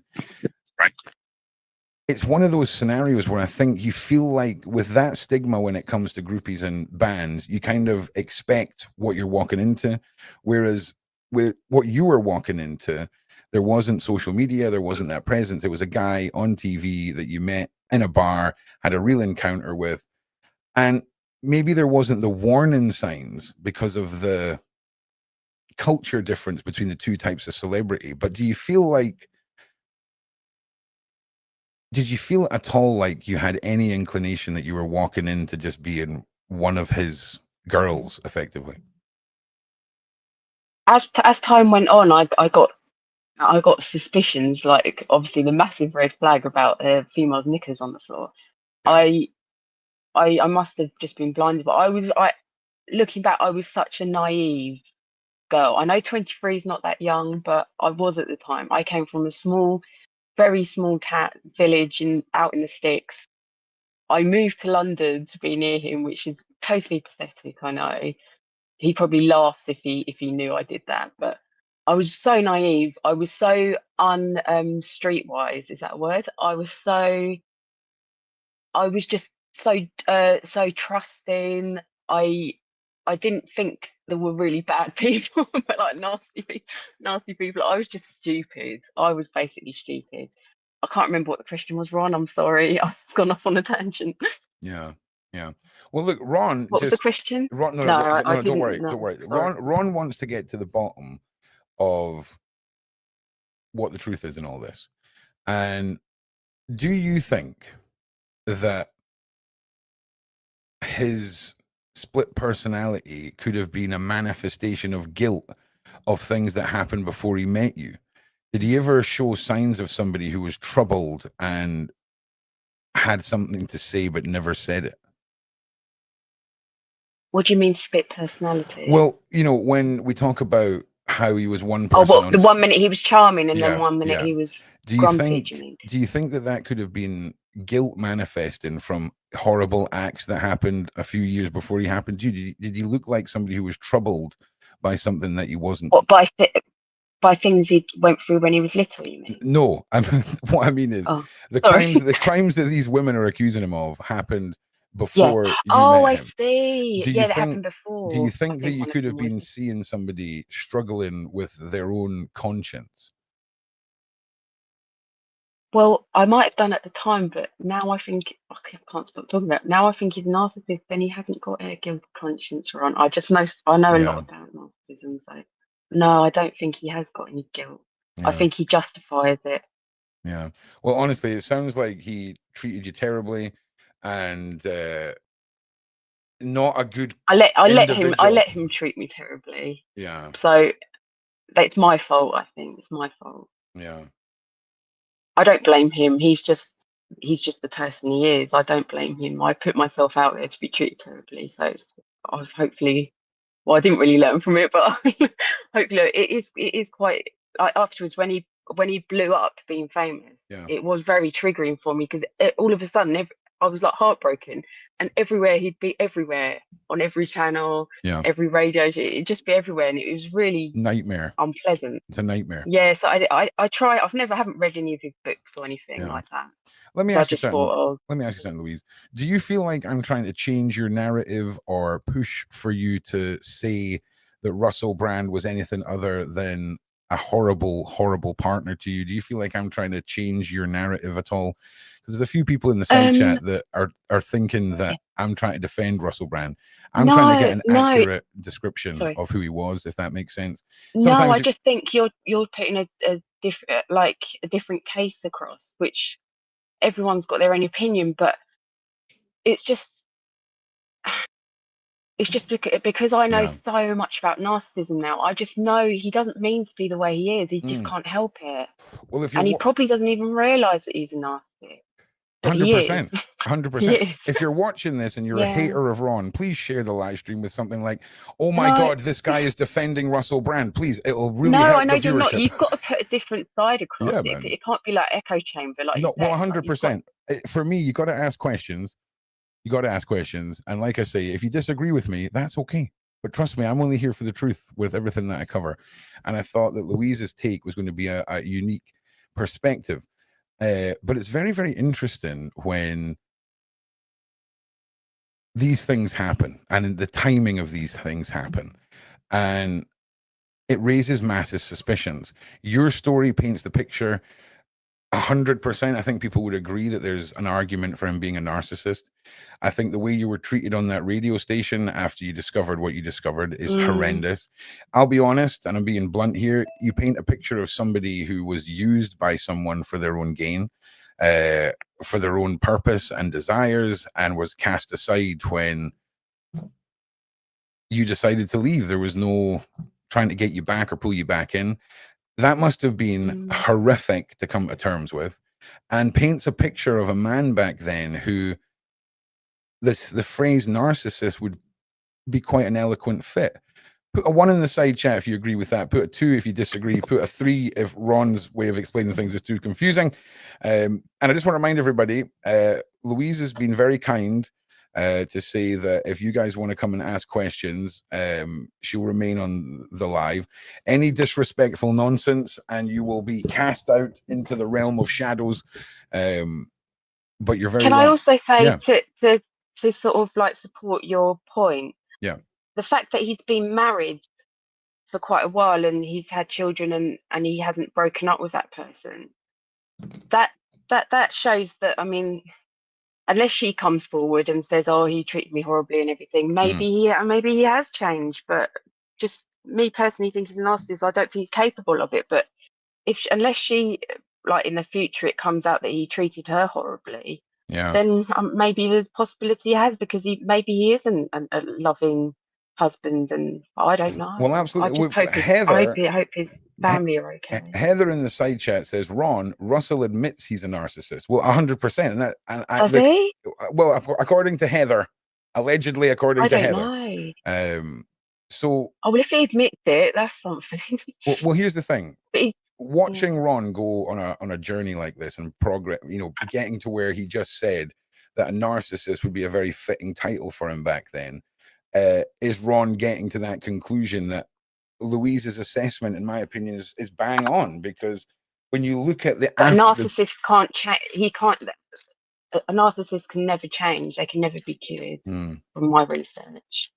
it's one of those scenarios where I think you feel like with that stigma when it comes to groupies and bands, you kind of expect what you're walking into, whereas with what you were walking into, there wasn't social media, there wasn't that presence. It was a guy on TV that you met in a bar, had a real encounter with, and maybe there wasn't the warning signs because of the culture difference between the two types of celebrity. But did you feel at all like you had any inclination that you were walking into just being one of his girls, effectively? As time went on, I got suspicions, like obviously the massive red flag about females' knickers on the floor. Yeah. I must have just been blinded, but looking back, I was such a naive girl. I know 23 is not that young, but I was at the time. I came from a very small village out in the sticks. I moved to London to be near him, which is totally pathetic. I know he probably laughs if he knew I did that, but I was so naive. I was so streetwise. Is that a word? I was just so trusting. I didn't think there were really bad people, but like nasty people. I was just stupid. I was basically stupid. I can't remember what the question was, Ron. I'm sorry. I've gone off on a tangent. Yeah. Well, look, Ron. What was the question? Ron, no, don't worry. Don't worry. Ron wants to get to the bottom of what the truth is in all this. And do you think that his split personality could have been a manifestation of guilt of things that happened before he met you? Did he ever show signs of somebody who was troubled and had something to say but never said it? What do you mean split personality? Well, when we talk about how he was one Oh, person what, the 1 minute he was charming and then 1 minute he was grumpy, do you mean? Do you think that could have been guilt manifesting from horrible acts that happened a few years before he happened to you? Did he look like somebody who was troubled by something that he wasn't? What, by things he went through when he was little, you mean? No, what I mean is the crimes that these women are accusing him of happened before you met him. I see. That happened before. Do you think that you could have been seeing somebody struggling with their own conscience? Well, I might have done at the time, but now I think I can't stop talking about it. Now I think he's a narcissist, then he hasn't got a guilty conscience, Ron. I know a lot about narcissism, so no, I don't think he has got any guilt. I think he justifies it. Yeah. Well, honestly, it sounds like he treated you terribly, and not a good. I let him treat me terribly. Yeah. So it's my fault. I think it's my fault. Yeah. I don't blame him. He's just the person he is. I don't blame him. I put myself out there to be treated terribly. So I've hopefully, well, I didn't really learn from it, but hopefully it is quite. Afterwards, when he blew up to being famous, it was very triggering for me because all of a sudden I was like heartbroken, and everywhere he'd be, everywhere on every channel, every radio, it'd just be everywhere, and it was really nightmare, unpleasant. It's a nightmare. Yeah, so I try. haven't read any of his books or anything like that. Let me ask you something, Louise. Do you feel like I'm trying to change your narrative or push for you to say that Russell Brand was anything other than a horrible, horrible partner to you? Do you feel like I'm trying to change your narrative at all? Because there's a few people in the side chat that are thinking that I'm trying to defend Russell Brand. I'm trying to get an accurate description of who he was, if that makes sense. Sometimes I just think you're putting a different case across, which everyone's got their own opinion, but it's just because I know so much about narcissism now. I just know he doesn't mean to be the way he is. He just can't help it. Well, and he probably doesn't even realize that he's a narcissist. 100%. 100%. If you're watching this and you're a hater of Ron, please share the live stream with something like, "Oh my God, this guy is defending Russell Brand." Please, it'll really help I know the you're not. viewership. You've got to put a different side across. It can't be like echo chamber. Like 100%. For me, you got to ask questions. You got to ask questions. And like I say, if you disagree with me, that's okay. But trust me, I'm only here for the truth with everything that I cover. And I thought that Louise's take was going to be a unique perspective. But it's very, very interesting when these things happen and the timing of these things happen. And it raises massive suspicions. Your story paints the picture 100%. I think people would agree that there's an argument for him being a narcissist. I think the way you were treated on that radio station after you discovered what you discovered is horrendous. I'll be honest, and I'm being blunt here. You paint a picture of somebody who was used by someone for their own gain, for their own purpose and desires, and was cast aside when you decided to leave. There was no trying to get you back or pull you back in. That must have been horrific to come to terms with, and paints a picture of a man back then who the phrase narcissist would be quite an eloquent fit. Put a 1 in the side chat if you agree with that. Put a 2 if you disagree. Put a 3 if Ron's way of explaining things is too confusing. And I just want to remind everybody, Louise has been very kind to say that if you guys want to come and ask questions, she will remain on the live. Any disrespectful nonsense and you will be cast out into the realm of shadows. But you're very Can I also say to sort of like support your point? Yeah. The fact that he's been married for quite a while and he's had children and he hasn't broken up with that person, that shows that, I mean, unless she comes forward and says, "Oh, he treated me horribly and everything," maybe he has changed. But just me personally think he's a narcissist. I don't think he's capable of it. But unless she, like in the future, it comes out that he treated her horribly, then maybe there's possibility he has, because maybe he isn't a loving husband, and I don't know. Well, I absolutely. just hope Heather, his family are okay. Heather in the side chat says, Ron, Russell admits he's a narcissist. Well, 100%. Does he? Well, according to Heather, allegedly, according I to don't Heather. know. So, well, if he admits it, that's something. well, here's the thing. But Watching Ron go on a journey like this and progress, getting to where he just said that a narcissist would be a very fitting title for him back then, is Ron getting to that conclusion that Louise's assessment, in my opinion, is bang on? Because when you look at a narcissist can't change. He can't. A narcissist can never change. They can never be cured, from my research.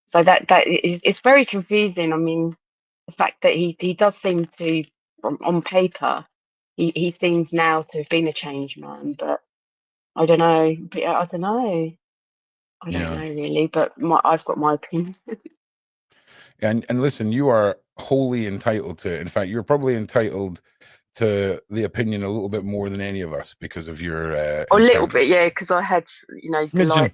So that it's very confusing. I mean, the fact that he does seem to, on paper, he seems now to have been a changed man, but I don't know. I don't know. I don't know really, but I've got my opinion. And listen, you are wholly entitled to it. In fact, you're probably entitled to the opinion a little bit more than any of us because of your a little bit, yeah, because I had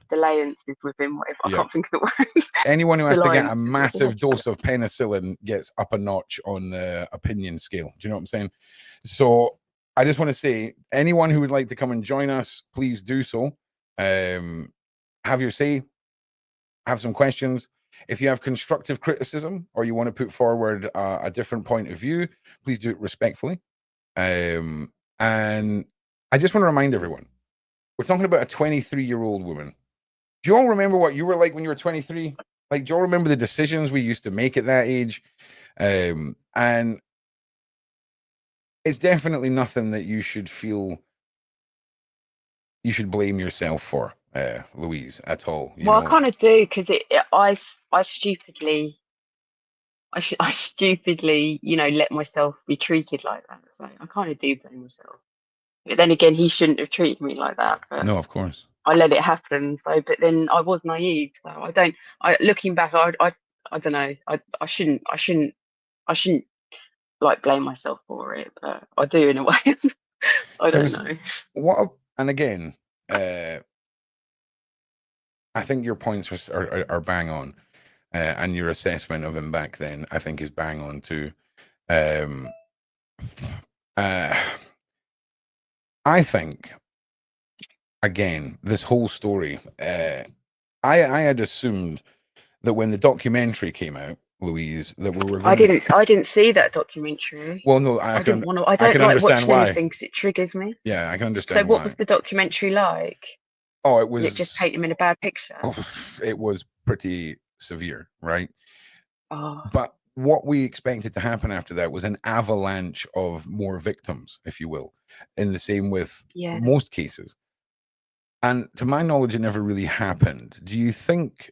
dalliances with him, whatever. I can't think of the word. Anyone who has to get a massive dose of penicillin gets up a notch on the opinion scale. Do you know what I'm saying? So I just want to say, anyone who would like to come and join us, please do so. Have your say, have some questions. If you have constructive criticism or you want to put forward a different point of view, please do it respectfully. And I just want to remind everyone, we're talking about a 23-year-old woman. Do you all remember what you were like when you were 23? Like, do you all remember the decisions we used to make at that age? And it's definitely nothing that you should feel you should blame yourself for, Louise, at all. I kind of do, because I stupidly, let myself be treated like that. So I kind of do blame myself. But then again, he shouldn't have treated me like that. But no, of course. I let it happen. So, but then I was naive. So looking back, I don't know. I shouldn't like blame myself for it, but I do in a way. I don't know. And again, I think your points are bang on, and your assessment of him back then, I think, is bang on too. I think, again, this whole story, I had assumed that when the documentary came out, Louise, that we were going I didn't see that documentary. Well, no, I don't like watching why. anything because it triggers me. Yeah, I can understand. So what was the documentary like? Oh, it was. Did it just paint him in a bad picture? It was pretty severe, right? Oh. But what we expected to happen after that was an avalanche of more victims, if you will, in the same with most cases. And to my knowledge, it never really happened. Do you think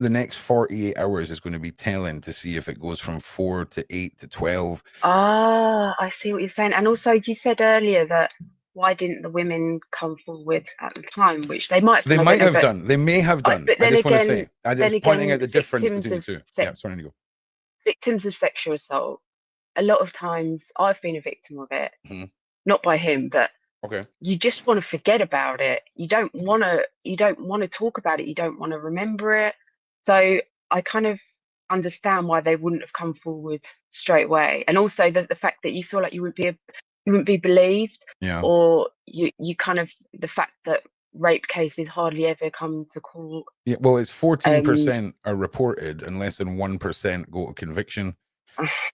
the next 48 hours is going to be telling to see if it goes from 4 to 8 to 12? I see what you're saying. And also, you said earlier that why didn't the women come forward at the time, which they might have done. They may have done. But then want to say, I just pointing out the difference between the two. Sorry to go. Victims of sexual assault, a lot of times I've been a victim of it, not by him, but you just want to forget about it. You don't want to talk about it. You don't want to remember it. So I kind of understand why they wouldn't have come forward straight away, and also the fact that you feel like you wouldn't be believed, or you kind of, the fact that rape cases hardly ever come to court. Yeah, well, it's 14% are reported and less than 1% go to conviction.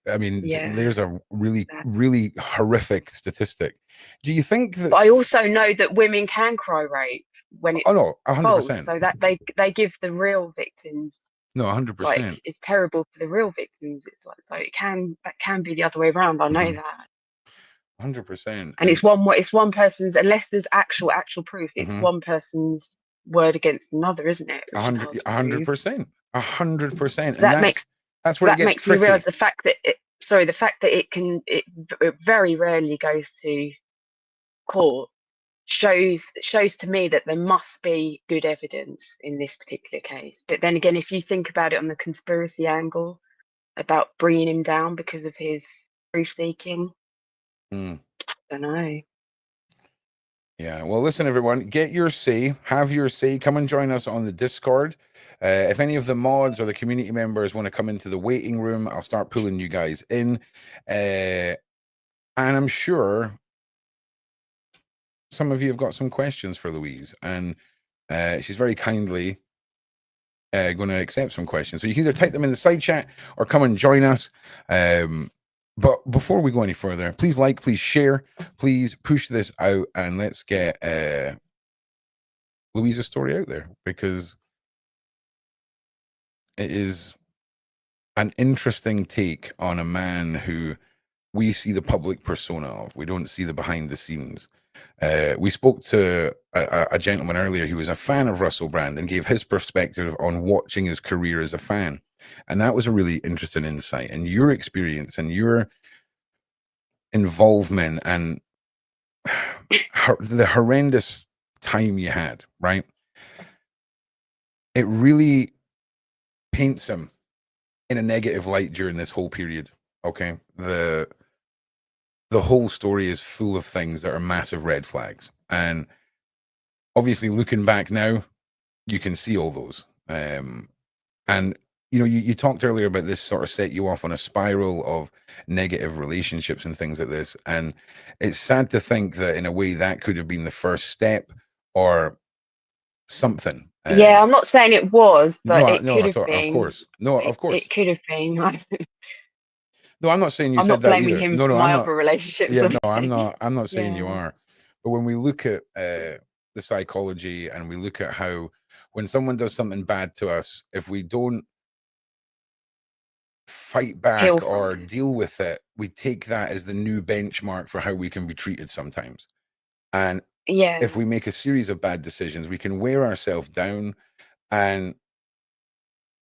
I mean, there's a really, really horrific statistic. Do you think that? But I also know that women can cry rape when it's 100%. So that they give the real victims. No, 100%. Like, it's terrible for the real victims. It's like, so that can be the other way around. I know that. 100%. And it's one person's, unless there's actual proof, it's one person's word against another, isn't it? 100%. 100%. That's where it gets tricky. Me realize the fact that it very rarely goes to court shows to me that there must be good evidence in this particular case. But then again, if you think about it on the conspiracy angle about bringing him down because of his proof seeking, I don't know. Yeah. Well, listen, everyone, get your say, have your say. Come and join us on the Discord. If any of the mods or the community members want to come into the waiting room, I'll start pulling you guys in. And I'm sure some of you have got some questions for Louise, and she's very kindly going to accept some questions. So you can either type them in the side chat or come and join us. But before we go any further, please like, please share, please push this out, and let's get Louise's story out there, because it is an interesting take on a man who we see the public persona of. We don't see the behind the scenes. We spoke to a gentleman earlier who was a fan of Russell Brand and gave his perspective on watching his career as a fan. And that was a really interesting insight. And your experience and your involvement and the horrendous time you had, right? It really paints him in a negative light during this whole period. Okay. The whole story is full of things that are massive red flags. And obviously, looking back now, you can see all those. And you know, you talked earlier about this sort of set you off on a spiral of negative relationships and things like this. And it's sad to think that in a way that could have been the first step or something. Yeah, I'm not saying it was, but it no, could have been. of course. No, of course. It could have been. No, I'm not saying you I'm said not that blaming either. him No, for no, my I'm not. other relationships. Yeah, no, I'm not saying you Yeah. are. But when we look at the psychology and we look at how when someone does something bad to us, if we don't fight back Heal from or it. deal with it, we take that as the new benchmark for how we can be treated sometimes. And Yeah. if we make a series of bad decisions, we can wear ourselves down. And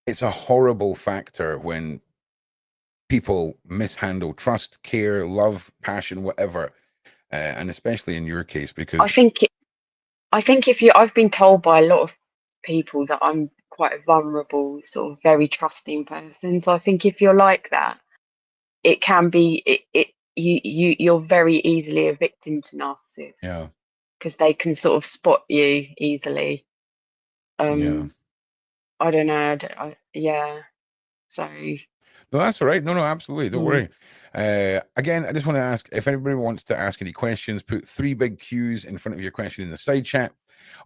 it's a horrible factor when people mishandle trust, care, love, passion, whatever. And especially in your case, because I think I've been told by a lot of people that I'm quite a vulnerable, sort of very trusting person. So I think if you're like that, it can be you're very easily a victim to narcissists. yeah, because they can sort of spot you easily. yeah. I don't know. Yeah. So. No, that's all right. No, absolutely. Don't worry. Again, I just want to ask if anybody wants to ask any questions, put 3 big Qs in front of your question in the side chat,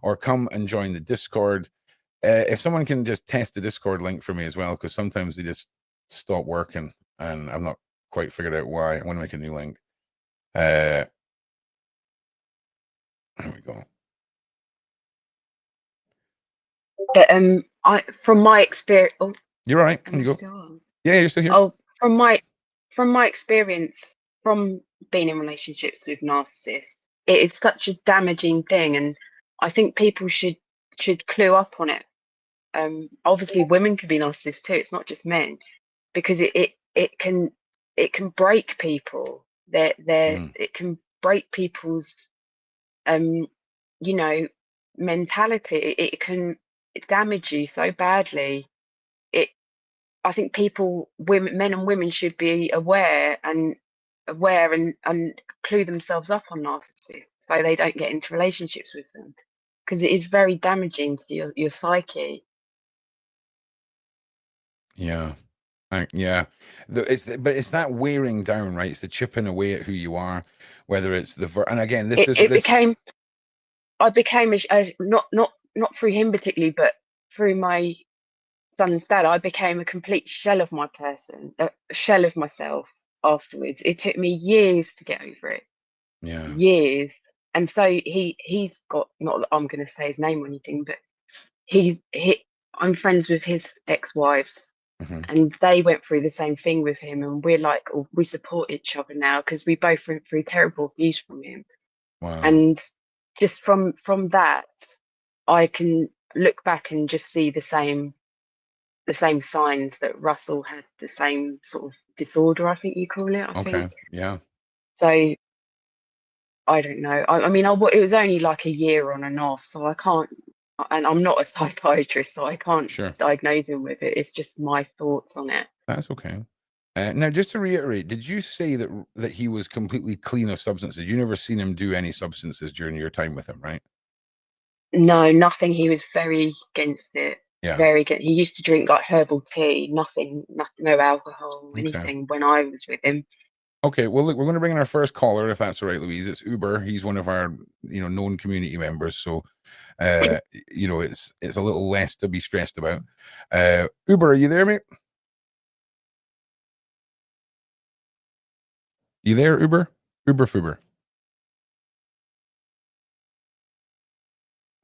or come and join the Discord. If someone can just test the Discord link for me as well, because sometimes they just stop working and I'm not quite figured out why. I want to make a new link. There we go. But from my experience. Oh, you're right. am I you still on? Yeah, you're still here. Oh, from my experience from being in relationships with narcissists, it is such a damaging thing, and I think people should clue up on it. Obviously, women can be narcissists too. It's not just men, because it can break people. It can break people's you know, mentality. It can damage you so badly. I think people, men and women, should be aware and clue themselves up on narcissists so they don't get into relationships with them, because it is very damaging to your psyche. Yeah. Yeah, but it's that wearing down, right? It's the chipping away at who you are, whether it's and again, I became not through him particularly, but through my son's dad. I became a complete shell of my person, a shell of myself afterwards. It took me years to get over it. Yeah. Years. And so he's got, not that I'm going to say his name or anything, but I'm friends with his ex-wives, and they went through the same thing with him, and we're like, we support each other now because we both went through terrible abuse from him. Wow. And just from that, I can look back and just see the same signs that Russell had, the same sort of disorder, I think you call it. I think. Yeah. So I don't know. I mean, it was only like a year on and off, so I can't. And I'm not a psychiatrist, so I can't diagnose him with it. It's just my thoughts on it. That's okay. Now, just to reiterate, did you say that he was completely clean of substances? You never seen him do any substances during your time with him, right? No, nothing. He was very against it. Yeah. Very good. He used to drink like herbal tea, nothing, no alcohol, anything when I was with him. Okay, well, look, we're going to bring in our first caller, if that's all right, Louise. It's Uber. He's one of our, known community members. So, it's a little less to be stressed about. Uber, are you there, mate? You there, Uber? Uber Fuber.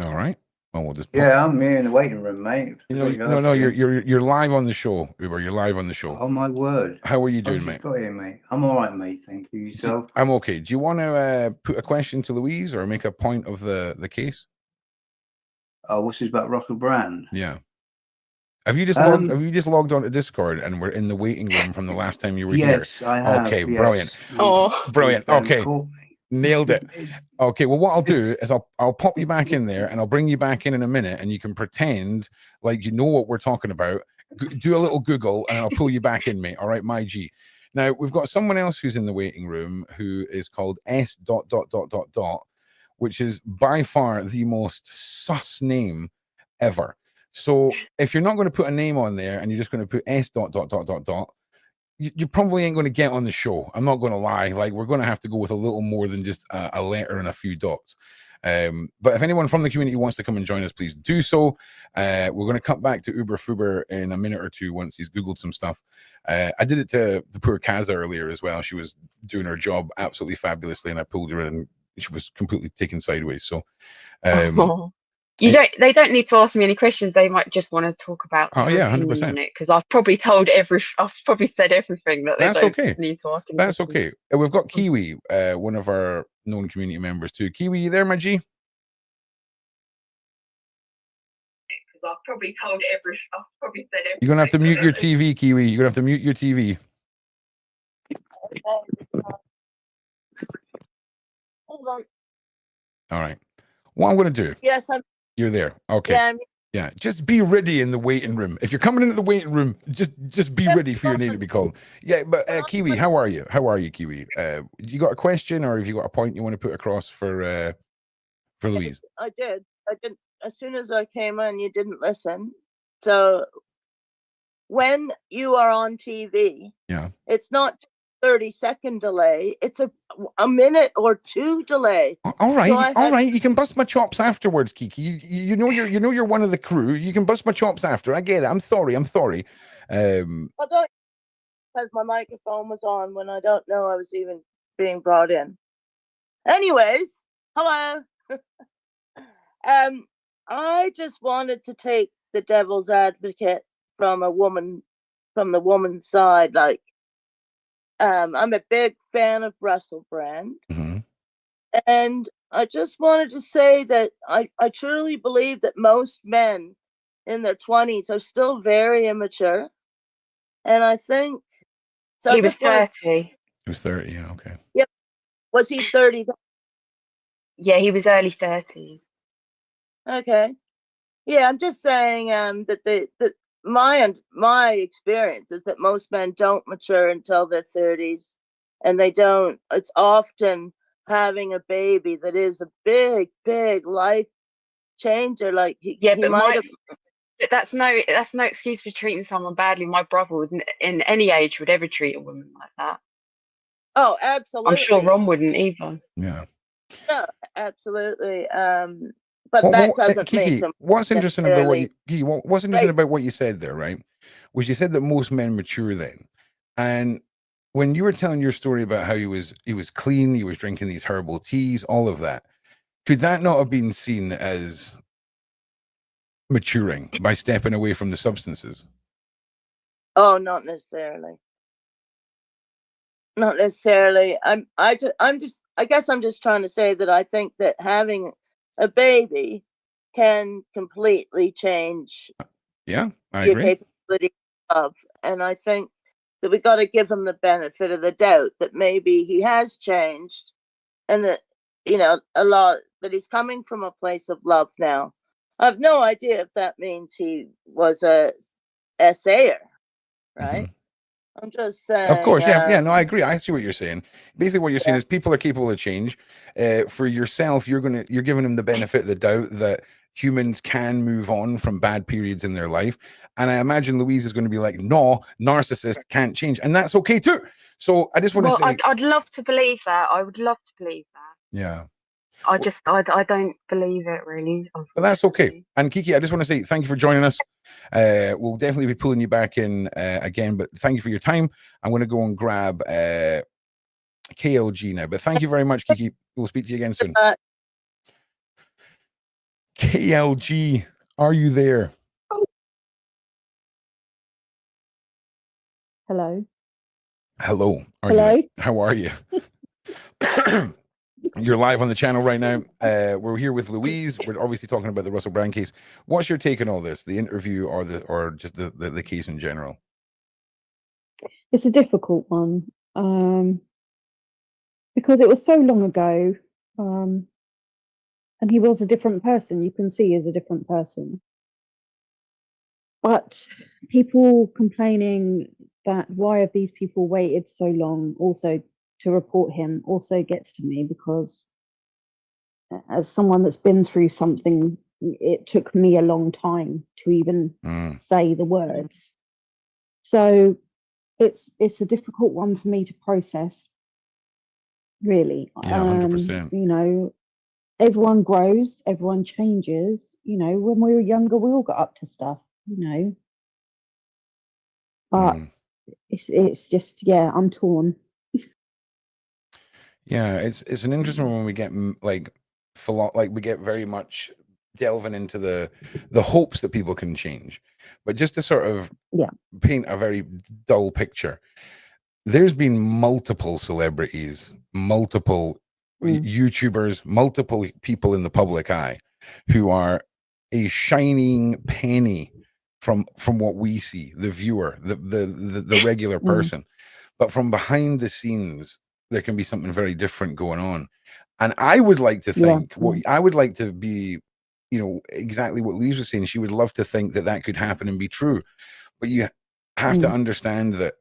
All right. Well, we'll just I'm here in the waiting room, mate. No, you're live on the show, Uber. You're live on the show. Oh my word! How are you doing, mate? Got here, mate. I'm all right, mate. Thank you. Yourself? I'm okay. Do you want to put a question to Louise or make a point of the case? Oh, what's this about Russel Brand? Yeah. Have you just logged on to Discord and we're in the waiting room from the last time you were here? Yes, I have. Okay, yes. brilliant. Oh, Brilliant. Okay. Caught me. Nailed it. Okay, well, what I'll do is I'll pop you back in there and I'll bring you back in a minute and you can pretend like you know what we're talking about. Do a little Google and I'll pull you back in, mate. All right, my G. Now, we've got someone else who's in the waiting room who is called S ... which is by far the most sus name ever. So if you're not going to put a name on there and you're just going to put S ... you probably ain't going to get on the show. I'm not going to lie. Like, we're going to have to go with a little more than just a letter and a few dots. But if anyone from the community wants to come and join us, please do so. We're going to cut back to Uber Fuber in a minute or two once he's Googled some stuff. I did it to the poor Kaza earlier as well. She was doing her job absolutely fabulously, and I pulled her in and she was completely taken sideways. So, they don't need to ask me any questions. They might just want to talk about. Oh yeah, 100%. Because I've probably said everything that they don't need to ask. That's okay. We've got Kiwi, one of our known community members too. Kiwi, you there, my G? Because I've probably said everything. You're gonna have to mute your TV, Kiwi. You're gonna have to mute your TV. Hold on. All right. What I'm gonna do? Yes, You're there. Okay. Yeah, Yeah, just be ready in the waiting room. If you're coming into the waiting room, just be ready for your name to be called. Yeah, but Kiwi, how are you? How are you, Kiwi? You got a question, or have you got a point you want to put across for Louise? I did. As soon as I came in, you didn't listen. So when you are on TV, yeah, it's not 30-second delay. It's a minute or two delay. All right, so all right. You can bust my chops afterwards, Kiki. You know you're one of the crew. You can bust my chops after. I get it. I'm sorry. I don't, because my microphone was on when I don't know I was even being brought in. Anyways, hello. I just wanted to take the devil's advocate from the woman's side, like. I'm a big fan of Russel Brand. Mm-hmm. And I just wanted to say that I truly believe that most men in their 20s are still very immature. And I think... So he was 30. He was 30, yeah, okay. Yep. Was he 30? Yeah, he was early 30s. Okay. Yeah, I'm just saying that my experience is that most men don't mature until their 30s, and they don't. It's often having a baby that is a big life changer. Like but that's no excuse for treating someone badly. My brother would, in any age, would ever treat a woman like that. Oh, absolutely. I'm sure Ron wouldn't either. Yeah. Yeah, absolutely. But that doesn't Kiki, make them. What's interesting about what you said there, right? Was you said that most men mature then, and when you were telling your story about how he was clean, he was drinking these herbal teas, all of that, could that not have been seen as maturing by stepping away from the substances? Oh, not necessarily. Not necessarily. I guess I'm just trying to say that I think that having a baby can completely change I agree. your capability of, and I think that we got to give him the benefit of the doubt that maybe he has changed, and that a lot, that he's coming from a place of love now. I have no idea if that means he was a essayer, right? I'm just saying. Of course, yeah, no, I agree. I see what you're saying. Basically, what you're saying is people are capable of change. For yourself, you're giving them the benefit of the doubt that humans can move on from bad periods in their life. And I imagine Louise is going to be like, no, narcissists can't change, and that's okay too. So I just want to say, I'd love to believe that. I would love to believe that. yeah. I don't believe it really. But that's okay. And Kiki, I just want to say thank you for joining us. We'll definitely be pulling you back in again, but thank you for your time. I'm going to go and grab KLG now, but thank you very much, Kiki. We'll speak to you again soon. KLG, are you there? Hello. Hello. Hello. How are you? You're live on the channel right now. We're here with Louise. We're obviously talking about the Russel Brand case. What's your take on all this, the interview or just the case in general? It's a difficult one because it was so long ago, and he was a different person. You can see he's a different person. But people complaining that why have these people waited so long also to report him also gets to me, because as someone that's been through something, it took me a long time to even say the words. So it's a difficult one for me to process, really. Yeah, 100%. You know, everyone grows, everyone changes. You know, when we were younger, we all got up to stuff, you know. But it's just, yeah, I'm torn. Yeah, it's an interesting one when we get we get very much delving into the hopes that people can change. But just to sort of paint a very dull picture, there's been multiple celebrities, multiple YouTubers, multiple people in the public eye who are a shining penny from what we see, the viewer, the regular person. But from behind the scenes, there can be something very different going on. And I would like to think I would like to be, you know, exactly what Louise was saying. She would love to think that that could happen and be true. But you have to understand that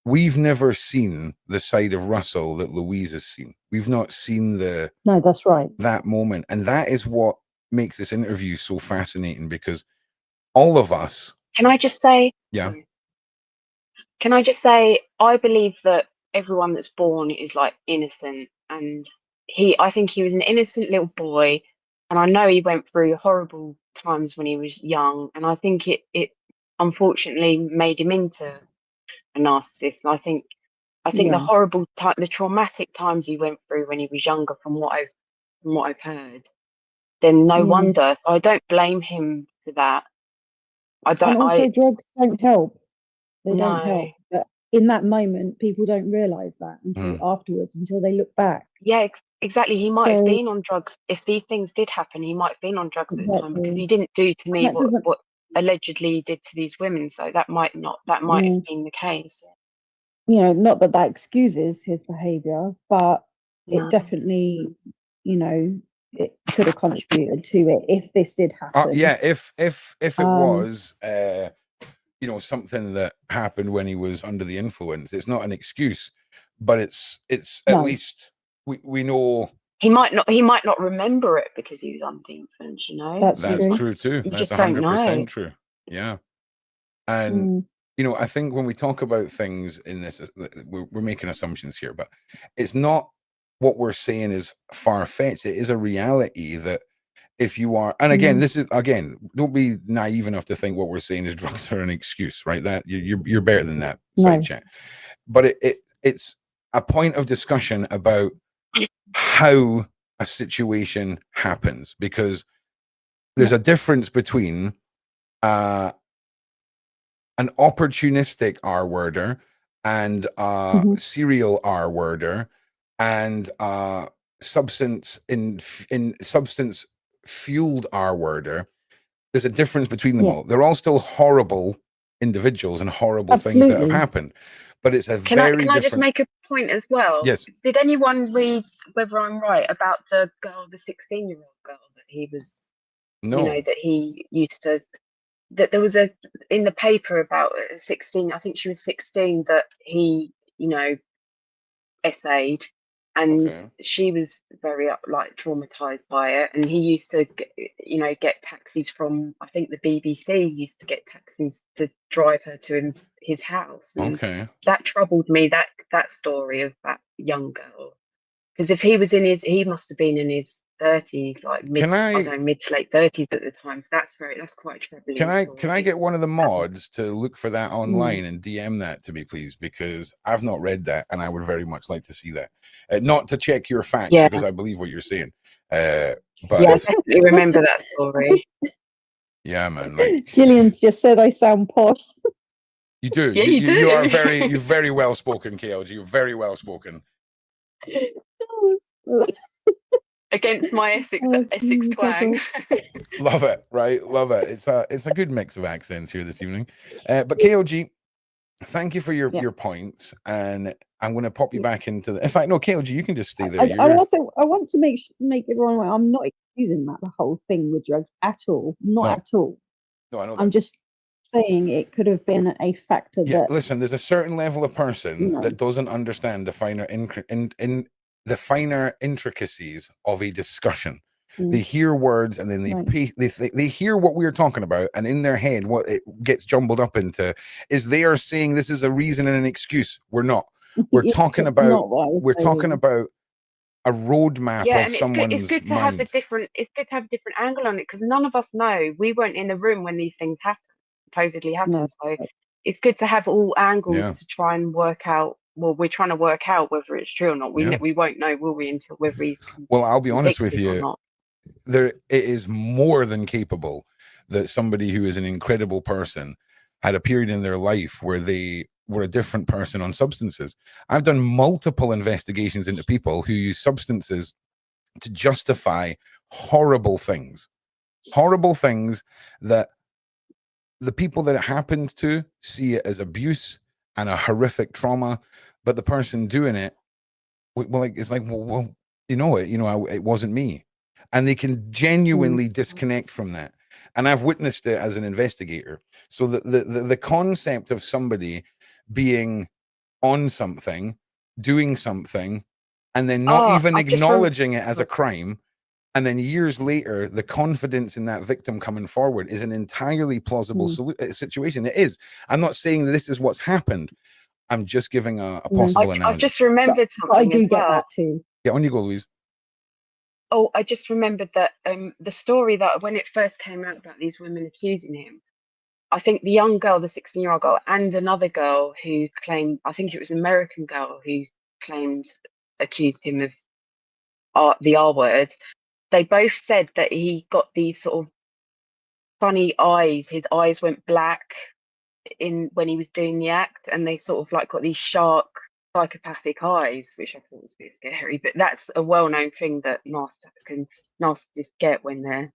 we've never seen the side of Russel that Louise has seen. We've not seen No, that's right. That moment. And that is what makes this interview so fascinating, because all of us. Can I just say? Yeah. Can I just say, I believe that everyone that's born is like innocent, and I think he was an innocent little boy, and I know he went through horrible times when he was young, and I think it unfortunately made him into a narcissist. And I think the horrible time, the traumatic times he went through when he was younger, from what I've heard, then no wonder. So I don't blame him for that. And also, drugs don't help. They No. don't help. But in that moment, people don't realise that until afterwards, until they look back. Yeah, exactly. He might have been on drugs. If these things did happen, he might have been on drugs at the time, because he didn't do to me what allegedly he did to these women. So that might have been the case. You know, not that excuses his behaviour, but it definitely, you know, it could have contributed to it if this did happen. Yeah, if it was you know, something that happened when he was under the influence, it's not an excuse, but it's at least we know he might not remember it because he was under the influence, you know. That's true too. That's 100% true. Yeah. And you know, I think when we talk about things in this, we're making assumptions here, but it's not what we're saying is far-fetched. It is a reality that if you are, and again, don't be naive enough to think what we're saying is drugs are an excuse, right? That you're better than that, side chat. But it's a point of discussion about how a situation happens, because there's a difference between an opportunistic R-worder and a serial R-worder and substance fueled R-worder. There's a difference between them all. They're all still horrible individuals and horrible things that have happened, but it's a Can I just make a point as well? Yes. Did anyone read, whether I'm right, about the girl, the 16-year-old girl that he was, no, you know, that he used to that there was in the paper about 16, I think she was 16, that he, you know, essayed, and Okay. she was very like traumatized by it. And he used to get taxis from, I think the BBC used to get taxis to drive her to his house, and Okay. that troubled me, that story of that young girl, because if he was he must have been in his 30s, like mid to late 30s at the time. So that's quite a troubling story. Can I get one of the mods to look for that online and DM that to me, please? Because I've not read that, and I would very much like to see that. Not to check your facts, because I believe what you're saying. But yeah, I definitely remember that story. Yeah, man. Like Gillian's just said I sound posh. you do. Yeah, you do. You're very well spoken, KLG. You're very well spoken. Against my Essex twang. Love it, right? Love it. It's a good mix of accents here this evening. But KLG, thank you for your points, and I'm going to pop you back into the. In fact, no, KLG, you can just stay there. I want to make everyone aware. I'm not excusing that the whole thing with drugs at all. Not at all. No, I know that. I'm just saying it could have been a factor that. Listen, there's a certain level of person that doesn't understand the finer the finer intricacies of a discussion. They hear words and then they hear what we're talking about, and in their head what it gets jumbled up into is they are saying this is a reason and an excuse. We're not. We're talking about a roadmap of someone's it's good to mind. It's good to have a different angle on it, because none of us know. We weren't in the room when these things supposedly happened. So it's good to have all angles to try and work out. Well, we're trying to work out whether it's true or not. We won't know, will we, until whether he's well, I'll be honest with you. It is more than capable that somebody who is an incredible person had a period in their life where they were a different person on substances. I've done multiple investigations into people who use substances to justify horrible things that the people that it happened to see it as abuse and a horrific trauma, but the person doing it, well, it's like, well, it wasn't me. And they can genuinely disconnect from that. And I've witnessed it as an investigator. So the concept of somebody being on something, doing something, and then not even acknowledging it as a crime, and then years later, the confidence in that victim coming forward is an entirely plausible situation. It is. I'm not saying this is what's happened. I'm just giving a possible analogy. I've just remembered something. I do get that too. Yeah, on you go, Louise. Oh, I just remembered that the story that when it first came out about these women accusing him, I think the young girl, the 16-year-old girl, and another girl who claimed, I think it was an American girl who accused him of the R word. They both said that he got these sort of funny eyes. His eyes went black when he was doing the act, and they sort of like got these shark psychopathic eyes, which I thought was a bit scary. But that's a well-known thing that narcissists get when they're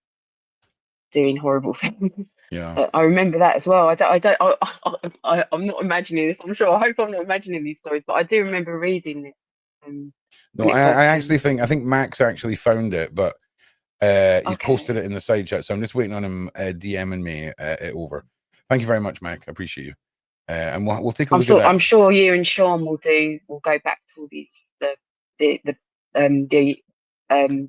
doing horrible things. Yeah, I remember that as well. I'm not imagining this. I hope I'm not imagining these stories, but I do remember reading this. No, I think Max actually found it, but he's posted it in the side chat, so I'm just waiting on him DMing me it over. Thank you very much, Mac. I appreciate you. And we'll take a look at that. I'm sure you and Sean will go back to all these the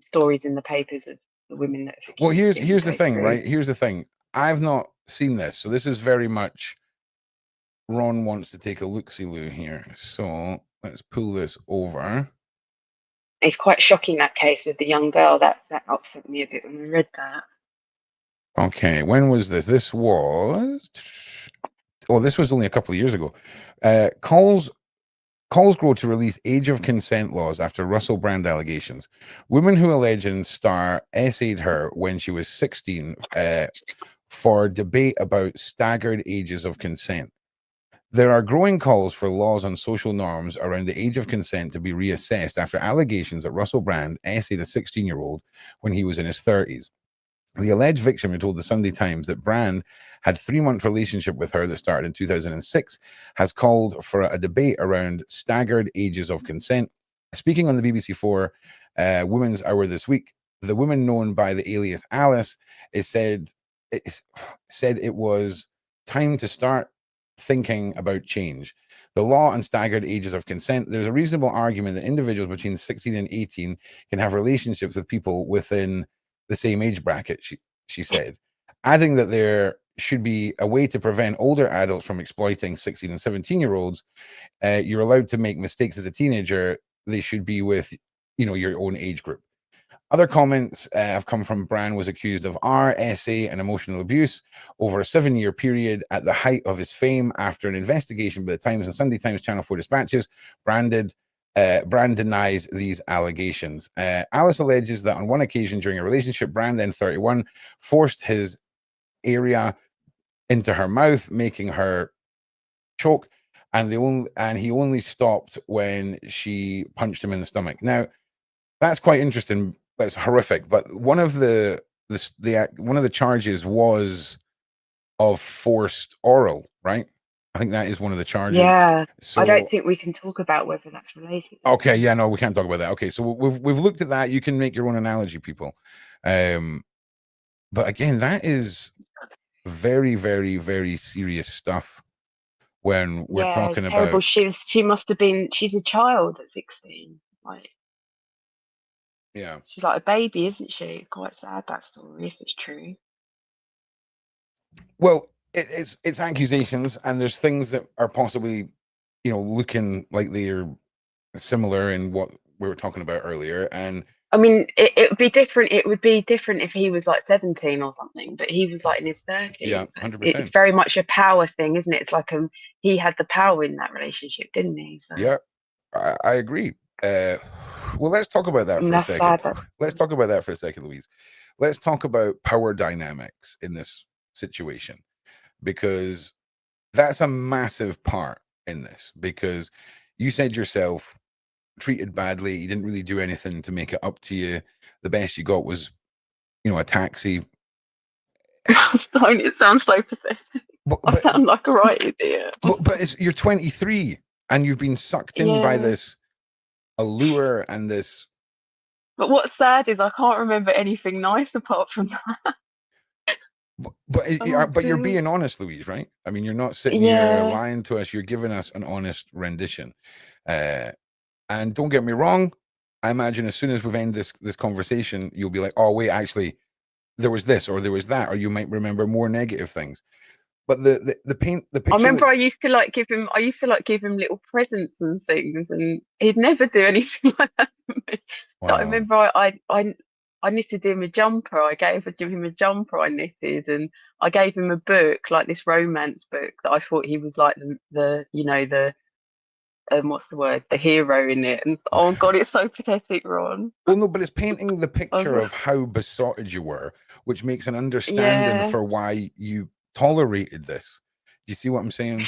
stories in the papers of the women that have. Well, here's the thing, right? Here's the thing. I've not seen this, so this is very much Ron wants to take a look-see-loo here. So let's pull this over. It's quite shocking, that case with the young girl. That upset me a bit when I read that. Okay, when was this? This was only a couple of years ago. Calls grow to release age of consent laws after Russel Brand allegations. Women who allege Star essayed her when she was 16 for debate about staggered ages of consent. There are growing calls for laws on social norms around the age of consent to be reassessed after allegations that Russel Brand essayed a 16-year-old when he was in his 30s. The alleged victim who told the Sunday Times that Brand had a 3-month relationship with her that started in 2006 has called for a debate around staggered ages of consent. Speaking on the BBC4 Women's Hour this week, the woman known by the alias Alice is said said it was time to start thinking about change. The law and staggered ages of consent. There's a reasonable argument that individuals between 16 and 18 can have relationships with people within the same age bracket, she said, adding that there should be a way to prevent older adults from exploiting 16 and 17-year-olds. You're allowed to make mistakes as a teenager. They should be with, your own age group. Other comments have come from Bran was accused of RSA and emotional abuse over a 7-year period at the height of his fame after an investigation by the Times and Sunday Times Channel 4 dispatches. Bran denies these allegations. Alice alleges that on one occasion during a relationship, Bran, then 31, forced his area into her mouth, making her choke, and he only stopped when she punched him in the stomach. Now, that's quite interesting. That's horrific. But one of the charges was of forced oral, right? I think that is one of the charges. Yeah. So I don't think we can talk about whether that's related. okay, yeah, no, we can't talk about that. Okay, so we've looked at that. You can make your own analogy, people. But again, that is very, very, very serious stuff when we're talking it's terrible. about. She must have been. She's a child at 16. Like, Yeah, she's like a baby, isn't she? It's quite sad, that story, if it's true. well, it's accusations, and there's things that are possibly, looking like they're similar in what we were talking about earlier. And I mean, it would be different. It would be different if he was like 17 or something, but he was like in his 30s. yeah, So 100%. it's very much a power thing, isn't it? It's like he had the power in that relationship, didn't he? So. Yeah, I agree. Well, let's talk about that for a second. Let's talk about that for a second, Louise. Let's talk about power dynamics in this situation, because that's a massive part in this, because you said yourself, treated badly, you didn't really do anything to make it up to you. The best you got was, a taxi. Don't, it sounds so pathetic. I sound like a right idiot. But you're 23 and you've been sucked in by this allure and this. But what's sad is I can't remember anything nice apart from that. But you're being honest, Louise, right? I mean, you're not sitting here lying to us. You're giving us an honest rendition. And don't get me wrong, I imagine as soon as we've ended this conversation, you'll be like, oh, wait, actually, there was this or there was that, or you might remember more negative things. But the picture. I remember I used to give him little presents and things, and he'd never do anything like that for me. Wow. I remember I knitted him a jumper. I gave him a jumper I knitted, and I gave him a book, like this romance book that I thought he was like the what's the word, the hero in it. And oh god, it's so pathetic, Ron. Well, no, but it's painting the picture of how besotted you were, which makes an understanding for why you tolerated this. Do you see what I'm saying?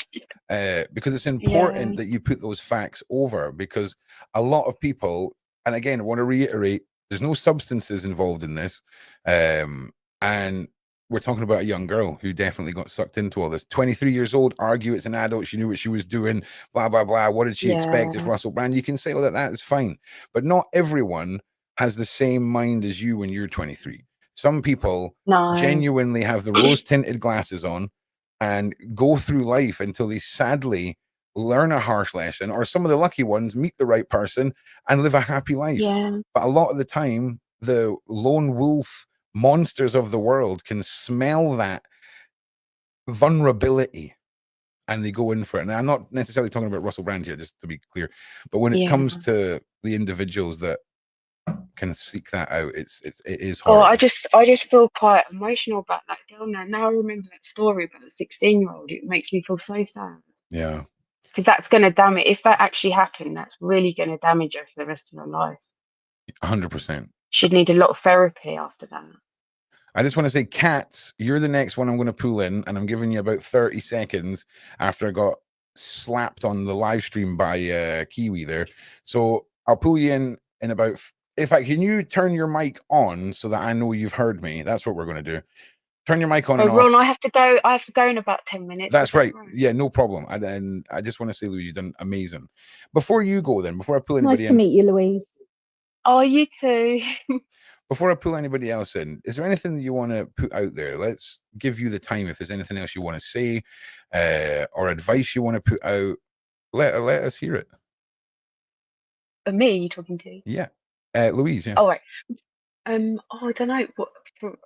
Because it's important that you put those facts over, because a lot of people, and again, I want to reiterate, there's no substances involved in this. And we're talking about a young girl who definitely got sucked into all this. 23 years old, argue it's an adult, she knew what she was doing, blah, blah, blah. What did she expect? It's Russell Brand. You can say all that is fine. But not everyone has the same mind as you when you're 23. Some people genuinely have the rose-tinted glasses on and go through life until they sadly learn a harsh lesson, or some of the lucky ones meet the right person and live a happy life. But a lot of the time, the lone wolf monsters of the world can smell that vulnerability and they go in for it. And I'm not necessarily talking about Russell Brand here, just to be clear, but when it comes to the individuals that can seek that out, it is hard. I just feel quite emotional about that girl now. I remember that story about the 16-year-old. It makes me feel so sad. Yeah, because that's going to damage. If that actually happened, that's really going to damage her for the rest of her life. 100%. She'd need a lot of therapy after that. I just want to say, Kat, you're the next one I'm going to pull in, and I'm giving you about 30 seconds after I got slapped on the live stream by Kiwi there. So I'll pull you in about. Can you turn your mic on so that I know you've heard me? That's what we're going to do. Turn your mic on. Ron, I have to go in about 10 minutes. That's right. Yeah, no problem. And I just want to say, Louise, you've done amazing. Before you go, then, before I pull anybody in. Nice to meet you, Louise. Oh, you too. before I pull anybody else in, is there anything that you want to put out there? Let's give you the time. If there's anything else you want to say, or advice you want to put out, let us hear it. Me, you talking to? Yeah, Louise. Yeah. Oh, right. I don't know. What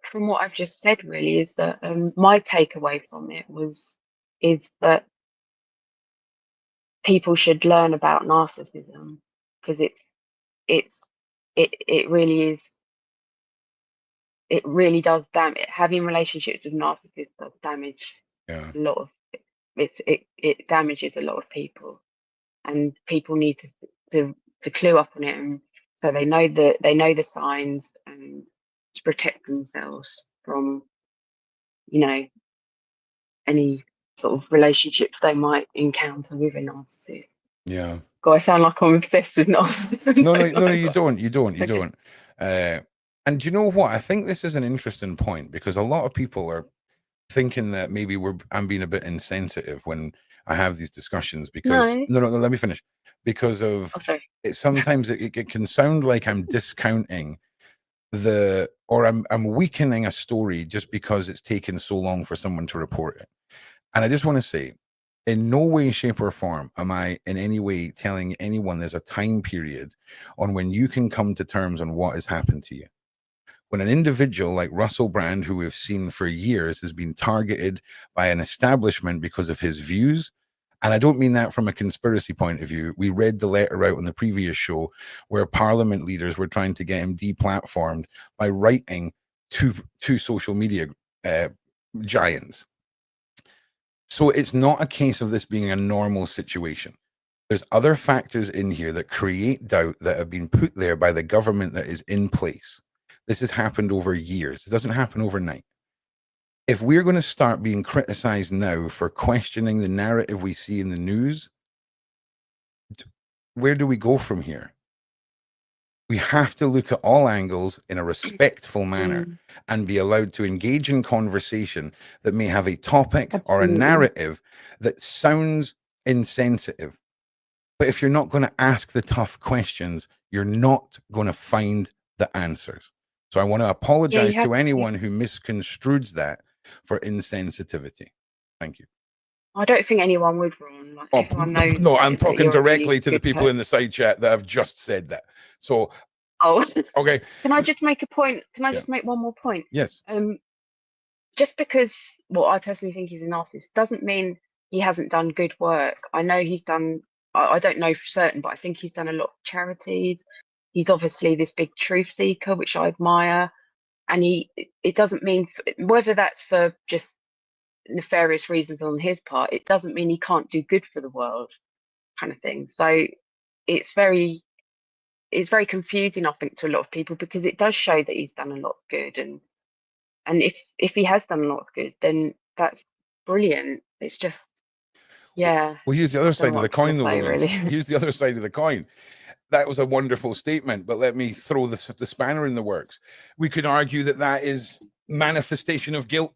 from what I've just said, really, is that my takeaway from it is that people should learn about narcissism, because it really is. It really does damage. Having relationships with narcissists does damage Yeah. a lot of. It damages a lot of people, and people need to clue up on it, and so they know the signs, and to protect themselves from, any sort of relationships they might encounter with a narcissist. Yeah. God, I sound like I'm obsessed with narcissism. No, you don't. You Okay. don't. And do you know what? I think this is an interesting point, because a lot of people are thinking that maybe I'm being a bit insensitive when I have these discussions, because No. no, let me finish. Because of Oh, sorry. sometimes it can sound like I'm discounting or I'm weakening a story just because it's taken so long for someone to report it. And I just want to say, in no way, shape, or form am I in any way telling anyone there's a time period on when you can come to terms on what has happened to you. When an individual like Russel Brand, who we've seen for years, has been targeted by an establishment because of his views, and I don't mean that from a conspiracy point of view. We read the letter out on the previous show where parliament leaders were trying to get him deplatformed by writing to social media giants. So it's not a case of this being a normal situation. There's other factors in here that create doubt that have been put there by the government that is in place. This has happened over years. It doesn't happen overnight. If we're going to start being criticized now for questioning the narrative we see in the news, where do we go from here? We have to look at all angles in a respectful manner and be allowed to engage in conversation that may have a topic or a narrative that sounds insensitive. But if you're not going to ask the tough questions, you're not going to find the answers. So I want to apologize to anyone who misconstrued that for insensitivity. Thank you. I don't think anyone would, Ron. Like, everyone knows. No, I'm talking directly to the people in the person. side chat that have just said that. So, okay. Can I just make a point? Can I just make one more point? Yes. Just because what I personally think he's a narcissist doesn't mean he hasn't done good work. I know he's done. I don't know for certain, but I think he's done a lot of charities. He's obviously this big truth seeker, which I admire. And it doesn't mean, whether that's for just nefarious reasons on his part, it doesn't mean he can't do good for the world, kind of thing. So it's very confusing, I think, to a lot of people, because it does show that he's done a lot of good, and if he has done a lot of good, then that's brilliant. It's just, yeah. Well, here's the other side of the coin, though, Louise. Really. Here's the other side of the coin. That was a wonderful statement, but let me throw the spanner in the works. We could argue that is manifestation of guilt,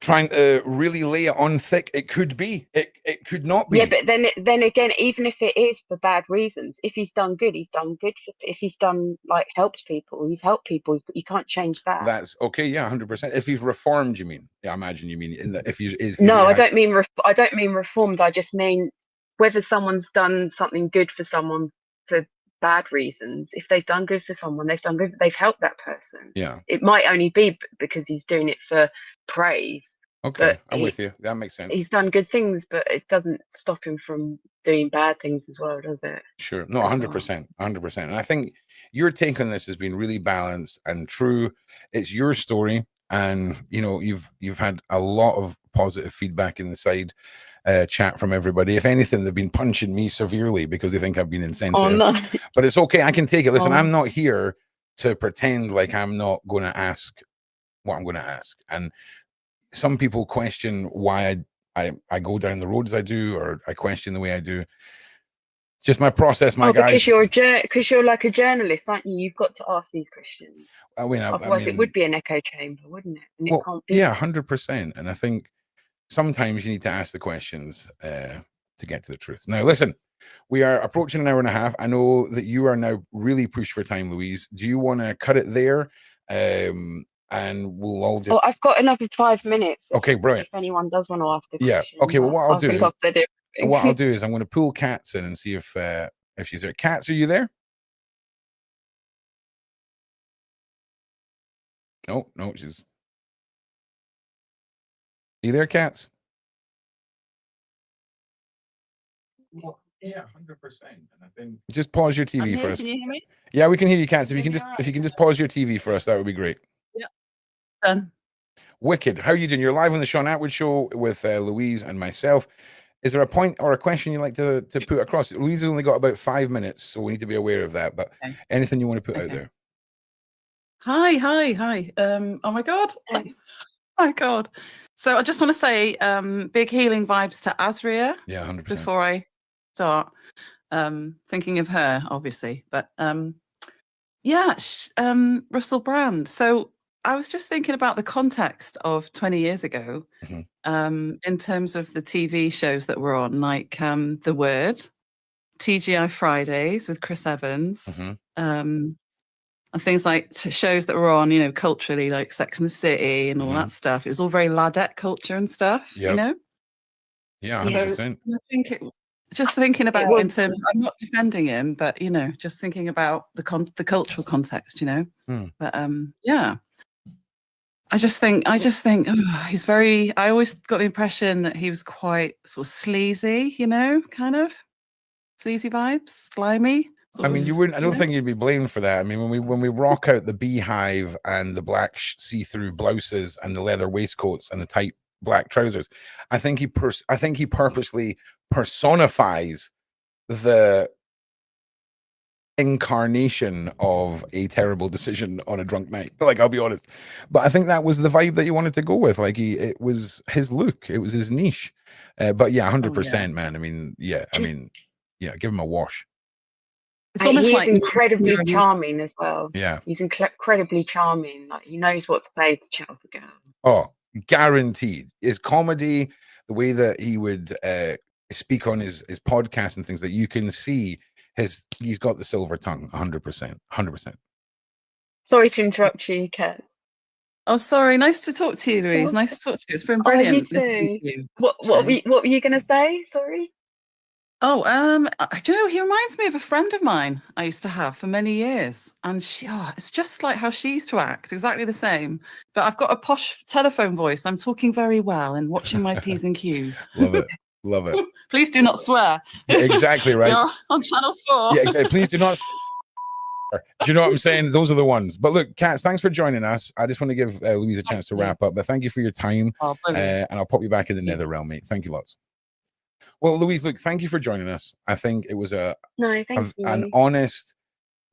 trying to really lay it on thick. It could be. It could not be. Yeah, but then again, even if it is for bad reasons, if he's done good, he's done good. If he's done, like, helped people, he's helped people. You can't change that. That's okay. Yeah, 100%. If he's reformed, you mean? Yeah, I imagine you mean if he is. No, I don't mean reformed. I just mean whether someone's done something good for someone for bad reasons. If they've done good for someone, they've done good. They've helped that person. Yeah. It might only be because he's doing it for praise. Okay, I'm with you. That makes sense. He's done good things, but it doesn't stop him from doing bad things as well, does it? Sure. No, 100%. 100%. And I think your take on this has been really balanced and true. It's your story. And, you've had a lot of positive feedback in the side chat from everybody. If anything, they've been punching me severely because they think I've been insensitive. Oh, no. But it's okay. I can take it. Listen, I'm not here to pretend like I'm not going to ask what I'm going to ask. And some people question why I go down the roads I do, or I question the way I do. Just my process, guys. Because you're like a journalist, aren't you? You've got to ask these questions. Otherwise, it would be an echo chamber, wouldn't it? And it can't be. Yeah, 100%. And I think sometimes you need to ask the questions to get to the truth. Now, listen, we are approaching an hour and a half. I know that you are now really pushed for time, Louise. Do you want to cut it there and we'll all just. Oh, I've got another 5 minutes. Okay, brilliant. If anyone does want to ask a Yeah. question. Okay. Well, what I'll I think do. I've said everything. What I'll do is I'm going to pull Kat's in and see if she's there. Kat's, are you there? No, she's. Are you there, Kat's? Yeah, 100%. And I think just pause your TV for us. Can you hear me? Yeah, we can hear you, Kat's. If you Can can you just hear me if you can all just pause your TV for us, that would be great. Yeah. Done. Wicked. How are you doing? You're live on the Sean Atwood Show with Louise and myself. Is there a point or a question you'd like to put across? Louise has only got about 5 minutes, so we need to be aware of that. But Okay. anything you want to put out Okay. there? Hi. Oh my God. Oh my God. So I just want to say big healing vibes to Azria Yeah, 100%. before I start thinking of her, obviously. But yeah, Russell Brand. So I was just thinking about the context of 20 years ago in terms of the TV shows that were on, like The Word, TGI Fridays with Chris Evans, and things like shows that were on, you know, culturally, like Sex and the City and all that stuff. It was all very ladette culture and stuff, you know? Yeah, So 100%. I think just thinking about was- in terms, I'm not defending him, but, you know, just thinking about the cultural context, you know? But yeah. I just think he's very, I always got the impression that he was quite sort of sleazy, you know, kind of sleazy vibes, slimy. I mean, you wouldn't. I don't think you'd be blamed for that. I mean, when we rock out the beehive and the black see-through blouses and the leather waistcoats and the tight black trousers, I think he purposely personifies the incarnation of a terrible decision on a drunk night. Like, I'll be honest, but I think that was the vibe that you wanted to go with. Like, it was his look, it was his niche. But yeah, 100%, man. I mean, yeah, give him a wash. It's almost He's like incredibly charming as well. Yeah, he's incredibly charming. Like, he knows what to say to chat up a girl. Oh, guaranteed. His comedy, the way that he would speak on his podcast and things, that you can see he's got the silver tongue. 100%. Sorry to interrupt you, Kat. Oh, sorry. Nice to talk to you, Louise. Nice to talk to you. It's been Oh, you brilliant. too. What were you going to say? Sorry. Oh, do you know, he reminds me of a friend of mine I used to have for many years. And it's just like how she used to act, exactly the same. But I've got a posh telephone voice. I'm talking very well and watching my P's and Q's. Love it. Please do not swear. Yeah, exactly right. You're on Channel 4. Yeah, exactly. Please do not. Do you know what I'm saying? Those are the ones. But look, Katz, thanks for joining us. I just want to give Louise a chance to wrap up. But thank you for your time. Oh, and I'll pop you back in the nether realm, mate. Thank you lots. Well, Louise, look, thank you for joining us. I think it was an honest,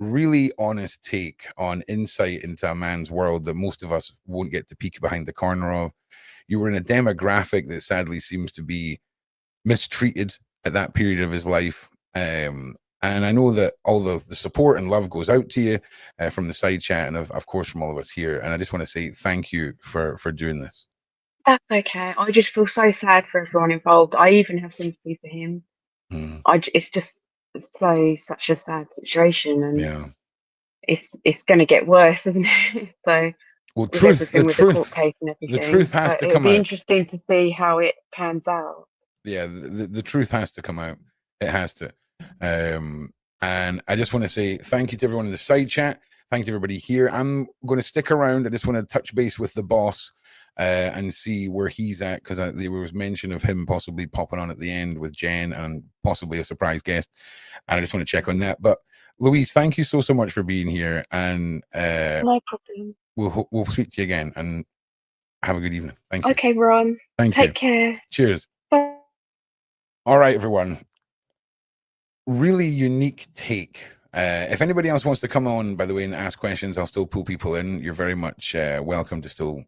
really honest take on insight into a man's world that most of us won't get to peek behind the corner of. You were in a demographic that sadly seems to be mistreated at that period of his life. And I know that all the support and love goes out to you from the side chat and of course from all of us here. And I just want to say thank you for doing this. That's okay. I just feel so sad for everyone involved. I even have sympathy for him. It's just such a sad situation, and it's going to get worse, isn't it? So, well, the truth has to come out. It'll be interesting to see how it pans out. Yeah, the truth has to come out. It has to. And I just want to say thank you to everyone in the side chat. Thank you to everybody here. I'm going to stick around. I just want to touch base with the boss and see where he's at, because there was mention of him possibly popping on at the end with Jen and possibly a surprise guest. And I just want to check on that. But Louise, thank you so much for being here. And no problem. We'll speak to you again, and have a good evening. Thank you. Okay, Ron. Take care. Cheers. Bye. All right, everyone. Really unique take. If anybody else wants to come on, by the way, and ask questions, I'll still pull people in. You're very much welcome to still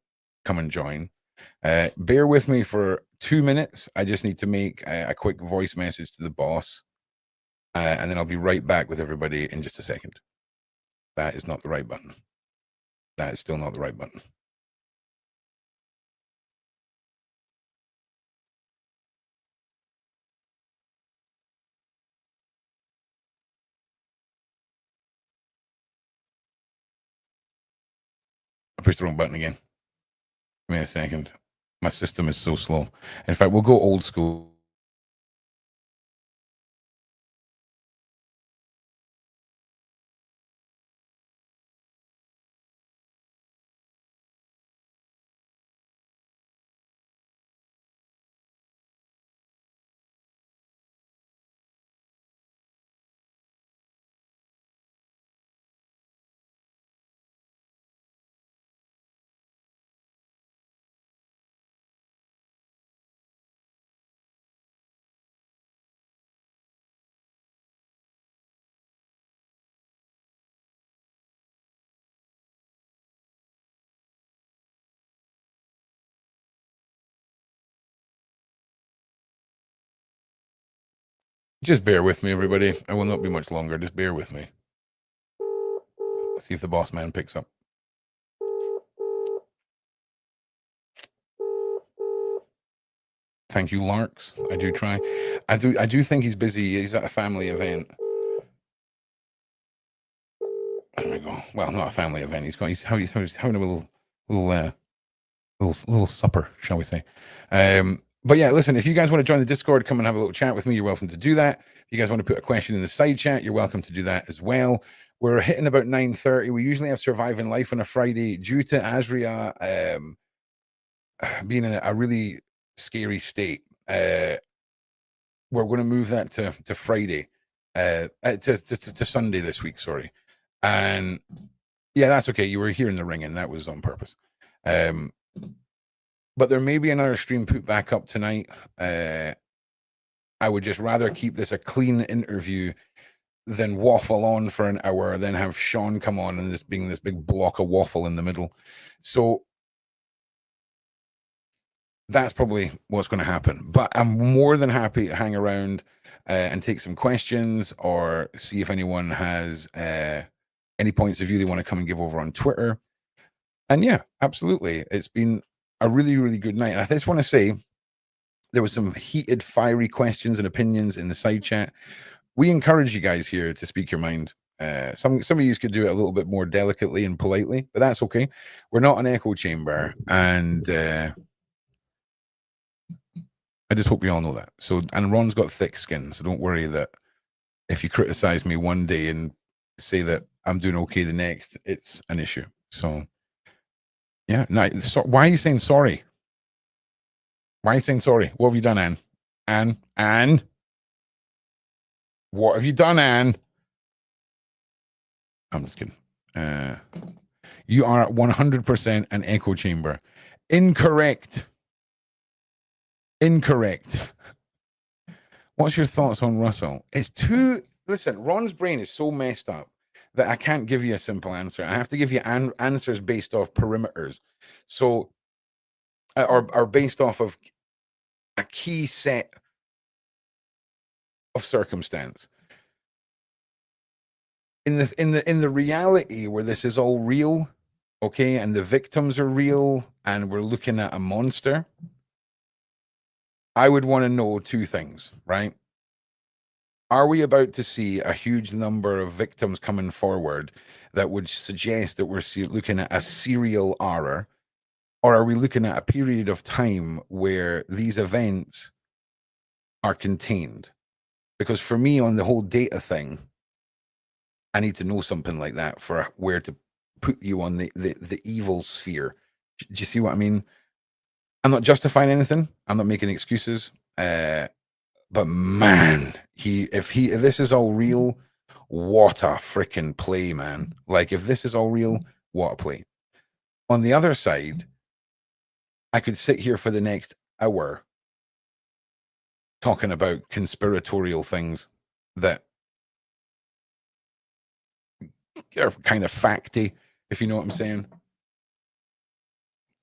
come and join. Bear with me for 2 minutes. I just need to make a quick voice message to the boss, and then I'll be right back with everybody in just a second. That is not the right button. That is still not the right button. I pushed the wrong button again. Give me a second. My system is so slow. In fact, we'll go old school. Just bear with me, everybody. I will not be much longer. Just bear with me. Let's see if the boss man picks up. Thank you, Larks. I do try. I do think he's busy. He's at a family event. There we go. Well, not a family event. He's having a little supper, shall we say. But yeah, listen, if you guys want to join the Discord, come and have a little chat with me, you're welcome to do that. If you guys want to put a question in the side chat, you're welcome to do that as well. We're hitting about 9:30. We usually have Surviving Life on a Friday. Due to Azria being in a really scary state, we're going to move that to Friday, to Sunday this week, sorry. And yeah, that's okay. You were hearing the ringing. That was on purpose. But there may be another stream put back up tonight. I would just rather keep this a clean interview than waffle on for an hour, then have Sean come on and this being this big block of waffle in the middle. So that's probably what's going to happen. But I'm more than happy to hang around and take some questions or see if anyone has any points of view they want to come and give over on Twitter. And yeah, absolutely. It's been a really, really good night. And I just want to say there was some heated, fiery questions and opinions in the side chat. We encourage you guys here to speak your mind. Some of you could do it a little bit more delicately and politely, but that's okay. We're not an echo chamber, and I just hope you all know that. So, and Ron's got thick skin, so don't worry that if you criticize me one day and say that I'm doing okay the next, it's an issue. So, yeah. No, so why are you saying sorry? Why are you saying sorry? What have you done, Anne? Anne? What have you done, Anne? I'm just kidding. You are 100% an echo chamber. Incorrect. Incorrect. What's your thoughts on Russell? It's too... Listen, Ron's brain is so messed up that I can't give you a simple answer. I have to give you answers based off perimeters. So, or based off of a key set of circumstance. In the reality where this is all real, okay, and the victims are real, and we're looking at a monster, I would want to know two things, right? Are we about to see a huge number of victims coming forward that would suggest that we're looking at a serial horror, or are we looking at a period of time where these events are contained? Because for me, on the whole data thing, I need to know something like that for where to put you on the evil sphere. Do you see what I mean? I'm not justifying anything. I'm not making excuses. But man, if this is all real, what a freaking play, man. Like, if this is all real, what a play. On the other side, I could sit here for the next hour talking about conspiratorial things that are kind of facty, if you know what I'm saying.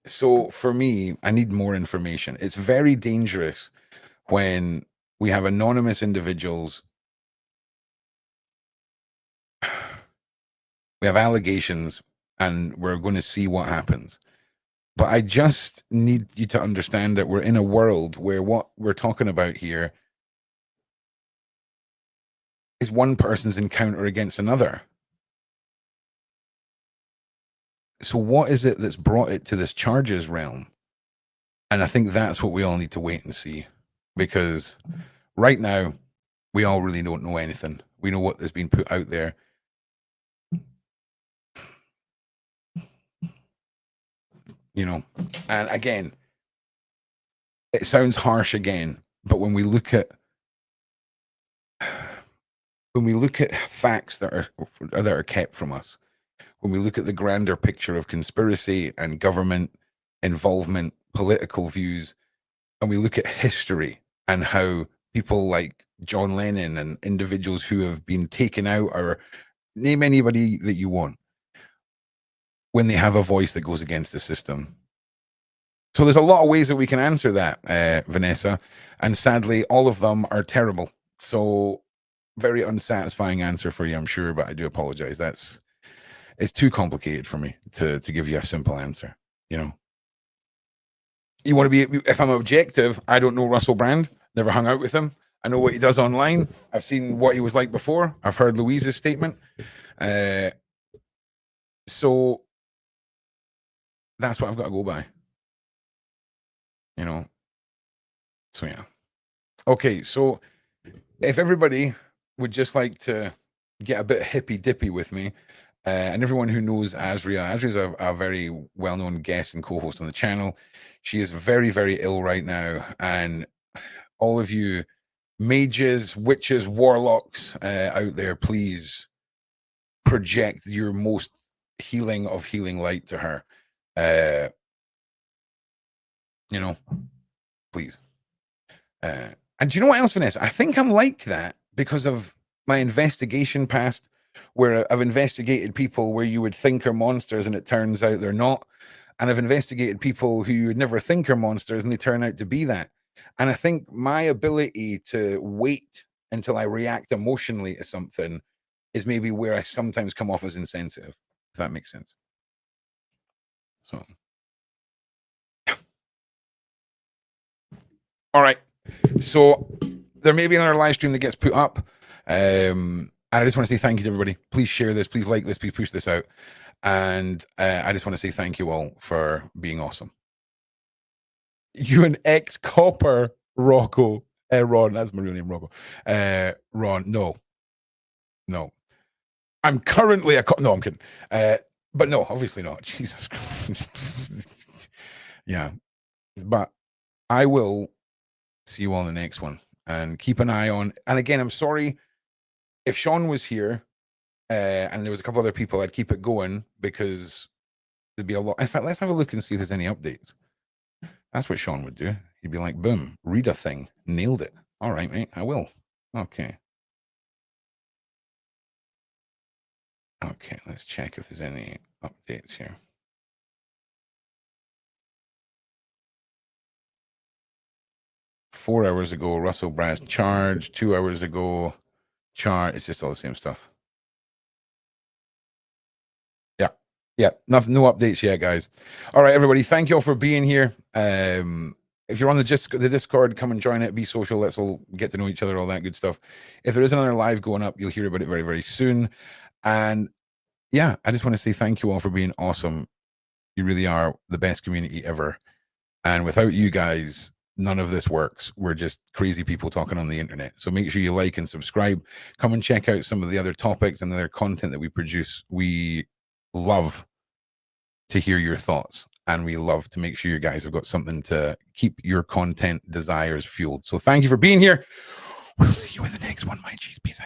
So for me, I need more information. It's very dangerous when we have anonymous individuals. We have allegations, and we're going to see what happens. But I just need you to understand that we're in a world where what we're talking about here is one person's encounter against another. So what is it that's brought it to this charges realm? And I think that's what we all need to wait and see, because right now we all really don't know anything. We know what has been put out there. You know, and again, it sounds harsh again, but when we look at facts that are kept from us, when we look at the grander picture of conspiracy and government involvement, political views, and we look at history and how people like John Lennon and individuals who have been taken out, or name anybody that you want, when they have a voice that goes against the system. So there's a lot of ways that we can answer that, Vanessa, and sadly, all of them are terrible. So very unsatisfying answer for you, I'm sure, but I do apologize. It's too complicated for me to give you a simple answer. You know, you want to be, if I'm objective, I don't know Russel Brand, never hung out with him. I know what he does online. I've seen what he was like before. I've heard Louise's statement. So that's what I've got to go by. You know, so yeah. Okay, so if everybody would just like to get a bit hippy dippy with me, and everyone who knows Azria's a very well-known guest and co-host on the channel. She is very, very ill right now, and all of you mages, witches, warlocks out there, please project your most healing of healing light to her. You know, please. And do you know what else, Vanessa? I think I'm like that because of my investigation past, where I've investigated people where you would think are monsters and it turns out they're not. And I've investigated people who you would never think are monsters and they turn out to be that. And I think my ability to wait until I react emotionally to something is maybe where I sometimes come off as insensitive, if that makes sense. So, all right. So there may be another live stream that gets put up. And I just want to say thank you to everybody. Please share this. Please like this. Please push this out. And I just want to say thank you all for being awesome. You an ex-copper, Rocco. Ron, that's my real name, Rocco. Ron, no. I'm currently no, I'm kidding. But no, obviously not. Jesus Christ. Yeah. But I will see you all in the next one. And keep an eye on. And again, I'm sorry if Sean was here and there was a couple other people, I'd keep it going because there'd be a lot. In fact, let's have a look and see if there's any updates. That's what Sean would do. He'd be like, boom, read a thing. Nailed it. All right, mate, I will. Okay. Okay, let's check if there's any updates here. Four hours ago, Russel Brand charged. 2 hours ago, charge. It's just all the same stuff. Yeah, no updates yet, guys. All right, everybody, thank you all for being here. If you're on the Discord, come and join it. Be social. Let's all get to know each other, all that good stuff. If there is another live going up, you'll hear about it very, very soon. And yeah, I just want to say thank you all for being awesome. You really are the best community ever. And without you guys, none of this works. We're just crazy people talking on the internet. So make sure you like and subscribe. Come and check out some of the other topics and other content that we produce. We love to hear your thoughts, and we love to make sure you guys have got something to keep your content desires fueled. So thank you for being here. We'll see you in the next one, my G's. Peace out.